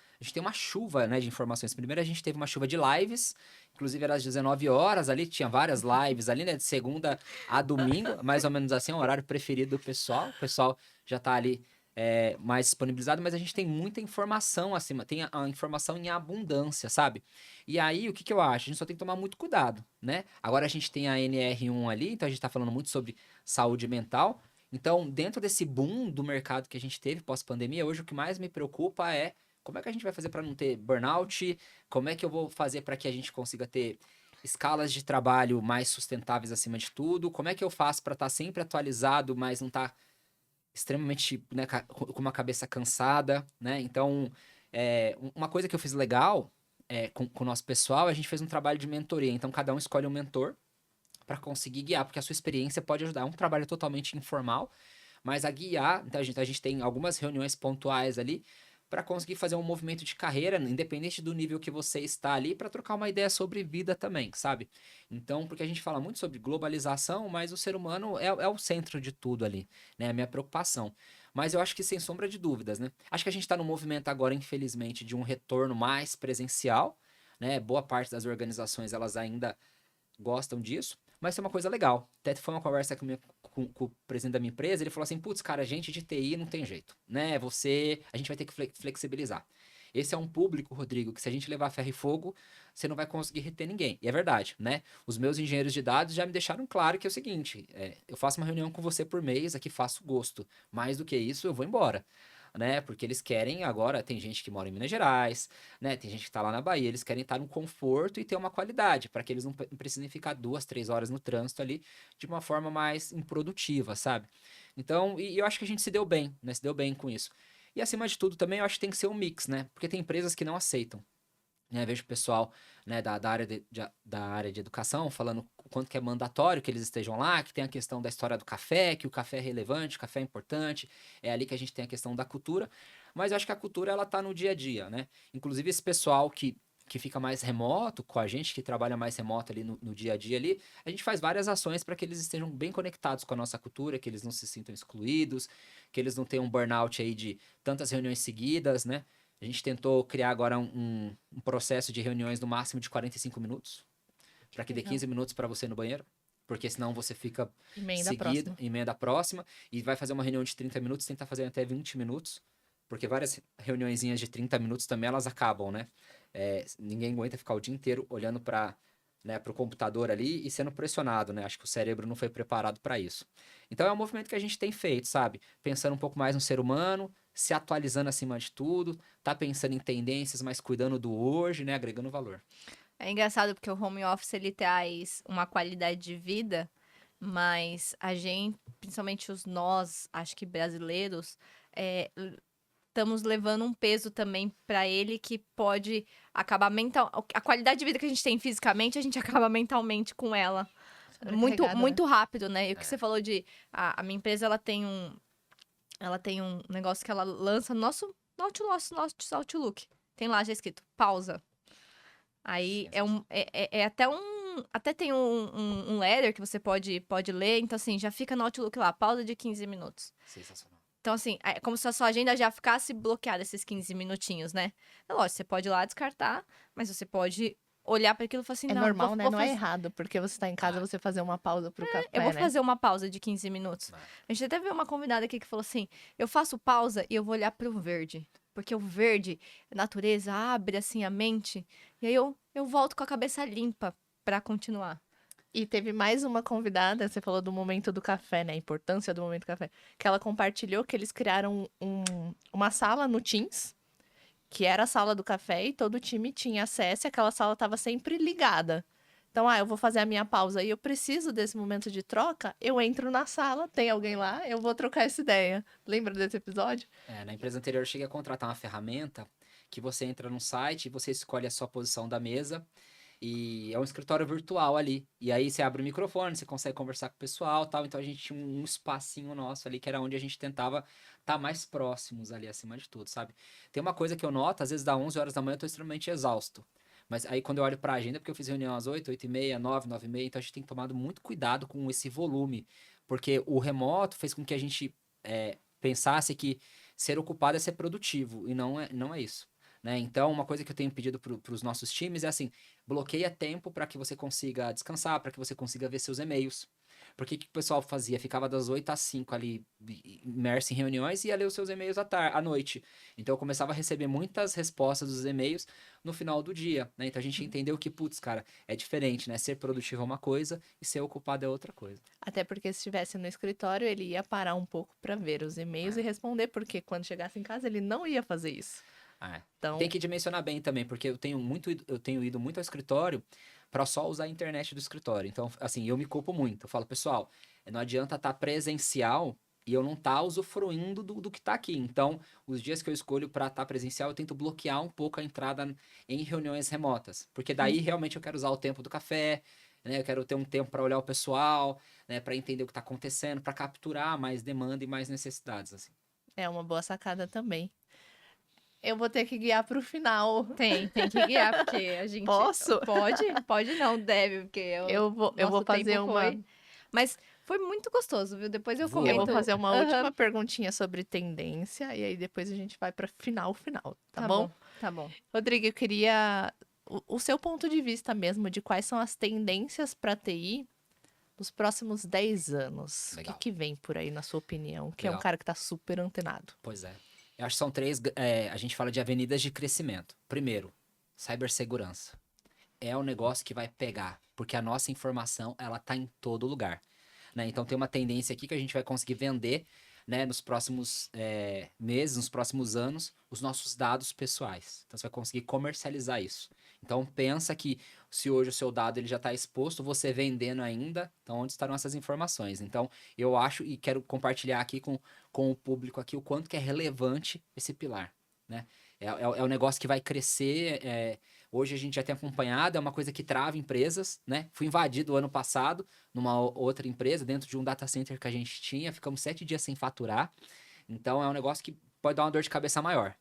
C: chuva, né, de informações. Primeiro, a gente teve uma chuva de lives, inclusive era às 19 horas ali, tinha várias lives ali, né, de segunda a domingo, mais ou menos assim, é o horário preferido do pessoal. O pessoal já tá ali mais disponibilizado, mas a gente tem muita informação acima, tem a informação em abundância, sabe? E aí, o que eu acho? A gente só tem que tomar muito cuidado, né? Agora a gente tem a NR1 ali, então a gente tá falando muito sobre saúde mental. Então, dentro desse boom do mercado que a gente teve pós-pandemia, hoje o que mais me preocupa é como é que a gente vai fazer para não ter burnout, como é que eu vou fazer para que a gente consiga ter escalas de trabalho mais sustentáveis acima de tudo, como é que eu faço para estar sempre atualizado, mas não estar extremamente, né, com uma cabeça cansada, né? Então, uma coisa que eu fiz legal com o nosso pessoal, a gente fez um trabalho de mentoria, então cada um escolhe um mentor para conseguir guiar, porque a sua experiência pode ajudar. É um trabalho totalmente informal, mas a guiar, então a gente tem algumas reuniões pontuais ali para conseguir fazer um movimento de carreira, independente do nível que você está ali, para trocar uma ideia sobre vida também, sabe? Então, porque a gente fala muito sobre globalização, mas o ser humano é o centro de tudo ali, né? A minha preocupação. Mas eu acho que sem sombra de dúvidas, né? Acho que a gente está no movimento agora, infelizmente, de um retorno mais presencial, né? Boa parte das organizações, elas ainda gostam disso, mas isso é uma coisa legal. Até foi uma conversa com o presidente da minha empresa, ele falou assim, putz, cara, gente de TI não tem jeito, né? A gente vai ter que flexibilizar. Esse é um público, Rodrigo, que se a gente levar ferro e fogo, você não vai conseguir reter ninguém. E é verdade, né? Os meus engenheiros de dados já me deixaram claro que é o seguinte, eu faço uma reunião com você por mês, aqui faço gosto. Mais do que isso, eu vou embora. Né? Porque eles querem agora, tem gente que mora em Minas Gerais, né? Tem gente que tá lá na Bahia, eles querem estar no conforto e ter uma qualidade, para que eles não precisem ficar 2, 3 horas no trânsito ali de uma forma mais improdutiva, sabe? Então, e eu acho que a gente se deu bem, né? Se deu bem com isso. E acima de tudo também, eu acho que tem que ser um mix, né? Porque tem empresas que não aceitam. né? Vejo o pessoal, né, da área de educação falando o quanto que é mandatório que eles estejam lá, que tem a questão da história do café, que o café é relevante, o café é importante, é ali que a gente tem a questão da cultura, mas eu acho que a cultura, ela tá no dia a dia, né? Inclusive esse pessoal que fica mais remoto com a gente, que trabalha mais remoto ali no dia a dia ali, a gente faz várias ações para que eles estejam bem conectados com a nossa cultura, que eles não se sintam excluídos, que eles não tenham um burnout aí de tantas reuniões seguidas, né? A gente tentou criar agora um processo de reuniões no máximo de 45 minutos, para que dê
B: Legal.
C: 15 minutos para você ir no banheiro, porque senão você fica
B: Emenda
C: seguido,
B: próxima.
C: emenda a próxima, e vai fazer uma reunião de 30 minutos, tentar fazer até 20 minutos, porque várias reuniõezinhas de 30 minutos também elas acabam, né? Ninguém aguenta ficar o dia inteiro olhando para, né, o computador ali e sendo pressionado, né? Acho que o cérebro não foi preparado para isso. Então é um movimento que a gente tem feito, sabe? Pensando um pouco mais no ser humano, se atualizando acima de tudo, tá pensando em tendências, mas cuidando do hoje, né? Agregando valor.
A: É engraçado porque o home office ele traz uma qualidade de vida, mas a gente, principalmente os nós, acho que brasileiros, estamos levando um peso também pra ele que pode acabar mental. A qualidade de vida que a gente tem fisicamente, a gente acaba mentalmente com ela. Muito,
B: Sobrecarregada, né?
A: muito rápido, né? E o que
C: É.
A: você falou de. A minha empresa, ela tem um negócio que ela lança no nosso Outlook. Tem lá já escrito pausa. Aí é até um. Até tem um letter que você pode ler. Então, assim, já fica no Outlook lá, pausa de 15 minutos.
C: Sensacional.
A: Então, assim, é como se a sua agenda já ficasse bloqueada esses 15 minutinhos, né? É lógico, você pode ir lá descartar, mas você pode olhar para aquilo e falar assim,
B: É
A: não,
B: normal, né? Não é
A: fazer-
B: errado, porque você tá em casa, você fazer uma pausa pro café,
A: eu vou
B: né?
A: fazer uma pausa de 15 minutos.
C: Vai.
A: A gente até viu uma convidada aqui que falou assim, eu faço pausa e eu vou olhar pro verde. Porque o verde, a natureza, abre assim a mente. E aí eu volto com a cabeça limpa pra continuar.
B: E teve mais uma convidada, você falou do momento do café, né? A importância do momento do café. Que ela compartilhou que eles criaram uma sala no Teams, que era a sala do café, e todo o time tinha acesso e aquela sala estava sempre ligada. Então, eu vou fazer a minha pausa e eu preciso desse momento de troca, eu entro na sala, tem alguém lá, eu vou trocar essa ideia. Lembra desse episódio?
C: Na empresa anterior eu cheguei a contratar uma ferramenta que você entra no site e você escolhe a sua posição da mesa e é um escritório virtual ali. E aí você abre o microfone, você consegue conversar com o pessoal e tal. Então a gente tinha um espacinho nosso ali que era onde a gente tentava estar mais próximos ali acima de tudo, sabe? Tem uma coisa que eu noto, às vezes dá 11 horas da manhã eu tô extremamente exausto. Mas aí quando eu olho pra agenda, porque eu fiz reunião às 8, 8 e meia, 9, 9 e meia, então a gente tem tomado muito cuidado com esse volume. Porque o remoto fez com que a gente pensasse que ser ocupado é ser produtivo, e não é isso. Né? Então, uma coisa que eu tenho pedido para os nossos times é assim: bloqueia tempo para que você consiga descansar, para que você consiga ver seus e-mails. Porque o que o pessoal fazia? Ficava das 8 às 5 ali, imerso em reuniões, e ia ler os seus e-mails à noite. Então, eu começava a receber muitas respostas dos e-mails no final do dia. Né? Então, a gente entendeu que, putz, cara, é diferente, né? Ser produtivo é uma coisa e ser ocupado é outra coisa.
B: Até porque se estivesse no escritório, ele ia parar um pouco para ver os e-mails e responder, porque quando chegasse em casa, ele não ia fazer isso.
C: Ah,
B: Então,
C: tem que dimensionar bem também, porque eu tenho ido muito ao escritório para só usar a internet do escritório. Então, assim, eu me culpo muito. Eu falo, pessoal, não adianta estar presencial e eu não estar usufruindo do que está aqui. Então, os dias que eu escolho para estar presencial, eu tento bloquear um pouco a entrada em reuniões remotas, porque daí realmente eu quero usar o tempo do café, né? Eu quero ter um tempo para olhar o pessoal, né? Para entender o que está acontecendo, para capturar mais demanda e mais necessidades, assim.
B: é uma boa sacada também. Eu vou ter que guiar para o final.
A: Tem que guiar, porque a gente...
B: Posso?
A: Pode não, deve, porque
B: Eu vou
A: nosso
B: fazer
A: tempo
B: uma.
A: foi. Mas foi muito gostoso, viu? Depois eu
C: Voou.
A: comento.
B: Eu vou fazer uma
A: Aham,
B: última perguntinha sobre tendência e aí depois a gente vai para final, tá bom?
A: Tá bom.
B: Rodrigo, eu queria o seu ponto de vista mesmo de quais são as tendências para TI nos próximos 10 anos.
C: Legal.
B: O que vem por aí, na sua opinião? Que é um
C: Legal.
B: cara que tá super antenado.
C: Pois é. Eu acho que são três. A gente fala de avenidas de crescimento. Primeiro, cibersegurança. É um negócio que vai pegar, porque a nossa informação, ela tá em todo lugar. Né? Então, tem uma tendência aqui que a gente vai conseguir vender, né, nos próximos meses, nos próximos anos, os nossos dados pessoais. Então, você vai conseguir comercializar isso. Então, pensa que se hoje o seu dado ele já está exposto, você vendendo ainda, então onde estarão essas informações? Então, eu acho e quero compartilhar aqui com o público aqui o quanto que é relevante esse pilar, né? É um negócio que vai crescer Hoje a gente já tem acompanhado, é uma coisa que trava empresas, né? Fui invadido ano passado numa outra empresa, dentro de um data center que a gente tinha, ficamos 7 dias sem faturar. Então é um negócio que pode dar uma dor de cabeça maior.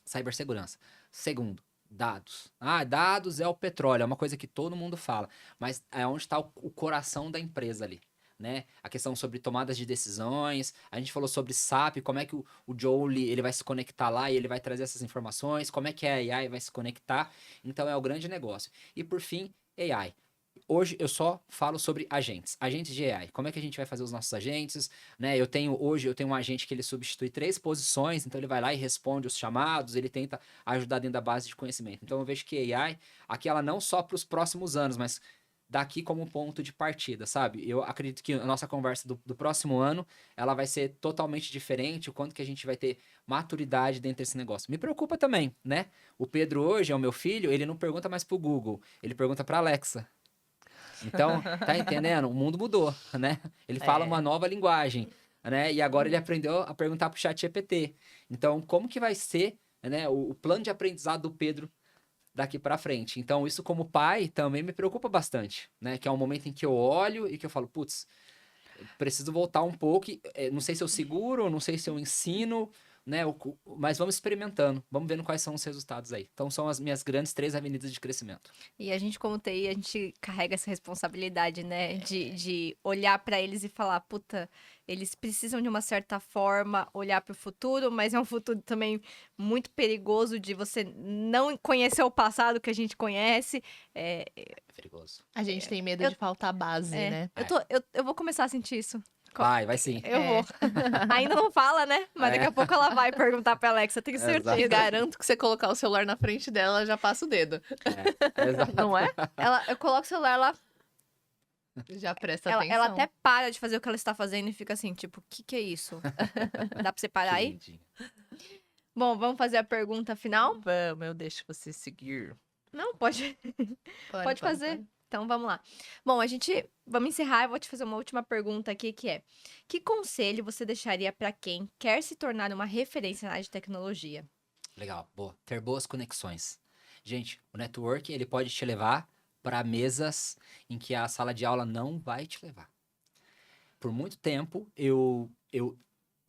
C: Cibersegurança. Segundo, dados. Dados é o petróleo, é uma coisa que todo mundo fala, mas é onde está o coração da empresa ali. Né? A questão sobre tomadas de decisões, a gente falou sobre SAP, como é que o Joule ele vai se conectar lá e ele vai trazer essas informações, como é que a AI vai se conectar, então é o grande negócio. E por fim, AI. Hoje eu só falo sobre agentes de AI. Como é que a gente vai fazer os nossos agentes, né? Hoje eu tenho um agente que ele substitui 3 posições, então ele vai lá e responde os chamados, ele tenta ajudar dentro da base de conhecimento. Então eu vejo que a AI, aqui ela não só para os próximos anos, mas daqui como um ponto de partida, sabe? Eu acredito que a nossa conversa do próximo ano, ela vai ser totalmente diferente, o quanto que a gente vai ter maturidade dentro desse negócio. Me preocupa também, né? O Pedro hoje é o meu filho, ele não pergunta mais pro Google, ele pergunta pra Alexa. Então, tá entendendo? O mundo mudou, né? Ele fala uma nova linguagem, né? E agora ele aprendeu a perguntar pro ChatGPT. Então, como que vai ser, né, o plano de aprendizado do Pedro daqui para frente? Então, isso como pai também me preocupa bastante, né? Que é um momento em que eu olho e que eu falo, putz, preciso voltar um pouco. Não sei se eu seguro, não sei se eu ensino, né? Mas vamos experimentando, vamos vendo quais são os resultados aí. Então, são as minhas grandes 3 avenidas de crescimento.
A: E a gente, como TI, a gente carrega essa responsabilidade, né? De olhar para eles e falar, puta, eles precisam de uma certa forma olhar para o futuro, mas é um futuro também muito perigoso de você não conhecer o passado que a gente conhece.
C: É perigoso.
B: A gente tem medo de faltar base, né?
A: Eu vou começar a sentir isso.
C: Vai sim.
A: Eu vou. Ainda não fala, né? Mas daqui a pouco ela vai perguntar pra Alexa, tenho certeza.
B: E garanto que você colocar o celular na frente dela, ela já passa o dedo.
C: Exato.
B: Não é?
A: Eu coloco o celular lá,
B: Já presta
A: ela
B: atenção.
A: até para de fazer o que ela está fazendo e fica assim, tipo, o que é isso? Dá pra você parar aí? Bom, vamos fazer a pergunta final?
B: Vamos, eu deixo você seguir.
A: Não, pode fazer. Então, vamos lá. Bom, vamos encerrar. Eu vou te fazer uma última pergunta aqui, que é: que conselho você deixaria para quem quer se tornar uma referência na área de tecnologia?
C: Legal, boa. Ter boas conexões. Gente, o networking, ele pode te levar para mesas em que a sala de aula não vai te levar. Por muito tempo, eu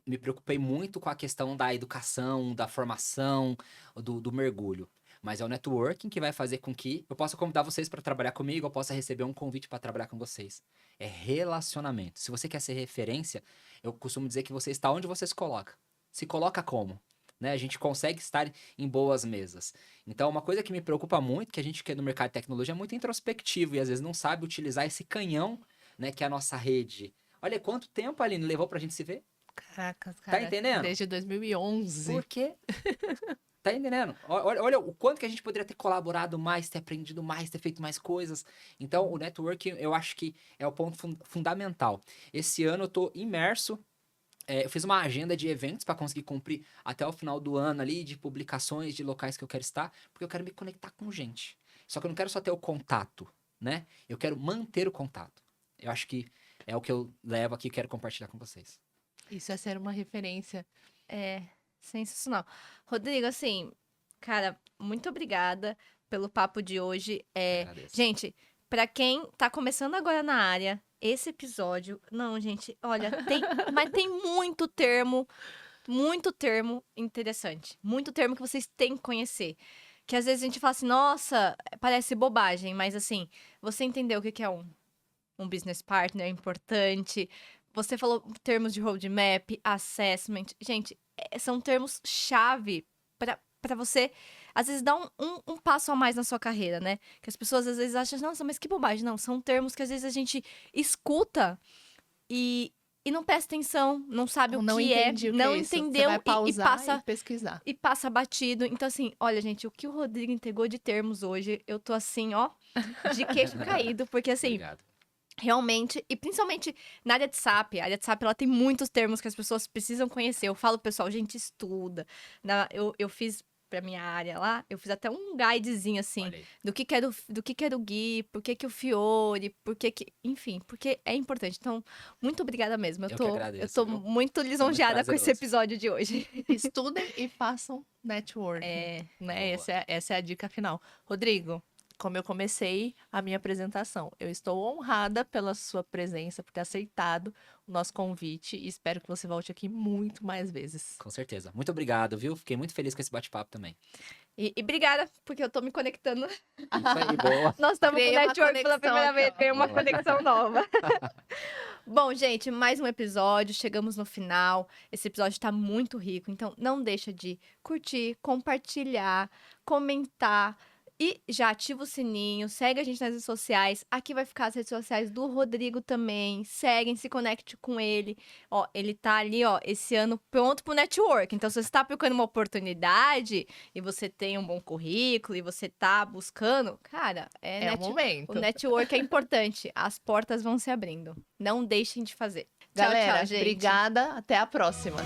C: me preocupei muito com a questão da educação, da formação, do mergulho. Mas é o networking que vai fazer com que eu possa convidar vocês para trabalhar comigo, eu possa receber um convite para trabalhar com vocês. É relacionamento. Se você quer ser referência, eu costumo dizer que você está onde você se coloca. Se coloca como? Né? A gente consegue estar em boas mesas. Então, uma coisa que me preocupa muito, que a gente que é no mercado de tecnologia é muito introspectivo e às vezes não sabe utilizar esse canhão, né, que é a nossa rede. Olha quanto tempo, Aline, levou pra gente se ver.
B: Caracas, cara.
C: Tá entendendo?
B: Desde 2011.
C: Por quê? Tá entendendo? Olha o quanto que a gente poderia ter colaborado mais, ter aprendido mais, ter feito mais coisas. Então, o networking, eu acho que é o ponto fundamental. Esse ano eu tô imerso. Eu fiz uma agenda de eventos para conseguir cumprir até o final do ano ali, de publicações, de locais que eu quero estar, porque eu quero me conectar com gente. Só que eu não quero só ter o contato, né? Eu quero manter o contato. Eu acho que é o que eu levo aqui e quero compartilhar com vocês.
B: Isso é ser uma referência.
A: É sensacional. Rodrigo, assim, cara, muito obrigada pelo papo de hoje.
C: Agradeço.
A: Gente, pra quem tá começando agora na área, esse episódio, não, gente, olha, mas tem muito termo interessante. Muito termo que vocês têm que conhecer. Que às vezes a gente fala assim, nossa, parece bobagem, mas assim, você entendeu o que é um business partner importante. Você falou termos de roadmap, assessment. Gente, são termos-chave para você, às vezes, dar um passo a mais na sua carreira, né? Que as pessoas, às vezes, acham, nossa, mas que bobagem. Não, são termos que, às vezes, a gente escuta e não presta atenção, não sabe
B: Não
A: o que é,
B: entende o que
A: não
B: é isso.
A: entendeu
B: Você vai pausar
A: passa
B: e pesquisar.
A: e passa batido. Então, assim, olha, gente, o que o Rodrigo entregou de termos hoje, eu tô assim, ó, de queixo caído, porque, assim,
C: Obrigado.
A: realmente, e principalmente na área de SAP. A área de SAP, ela tem muitos termos que as pessoas precisam conhecer. Eu falo, pessoal, gente, estuda. Eu fiz pra minha área lá, eu fiz até um guidezinho, assim,
C: Olha aí.
A: do que era o GUI, por que o Fiori, enfim, porque é importante. Então, muito obrigada mesmo.
C: Eu que agradeço,
A: eu tô
C: viu?
A: muito lisonjeada com esse
C: prazeroso.
A: episódio de hoje.
B: Estudem e façam networking.
A: É.
B: Né?
C: Boa.
B: Essa é a dica final. Rodrigo, como eu comecei a minha apresentação, eu estou honrada pela sua presença, por ter aceitado o nosso convite e espero que você volte aqui muito mais vezes.
C: Com certeza. Muito obrigado, viu? Fiquei muito feliz com esse bate-papo também.
A: E obrigada, porque eu tô me conectando.
C: Isso aí, boa.
A: Nós estamos com
B: Criei
A: o
B: uma
A: network pela
B: conexão
A: primeira
B: aqui,
A: vez,
B: ó.
A: tem uma
C: Boa.
A: conexão nova. Bom, gente, mais um episódio, chegamos no final. Esse episódio tá muito rico, então não deixa de curtir, compartilhar, comentar. E já ativa o sininho, segue a gente nas redes sociais. Aqui vai ficar as redes sociais do Rodrigo também. Seguem, se conecte com ele. Ó, ele tá ali, ó, esse ano pronto pro network. Então, se você tá procurando uma oportunidade e você tem um bom currículo e você tá buscando, cara,
B: É o momento.
A: o network é importante. As portas vão se abrindo. Não deixem de fazer. Tchau,
B: Galera,
A: tchau, gente.
B: obrigada. Até a próxima.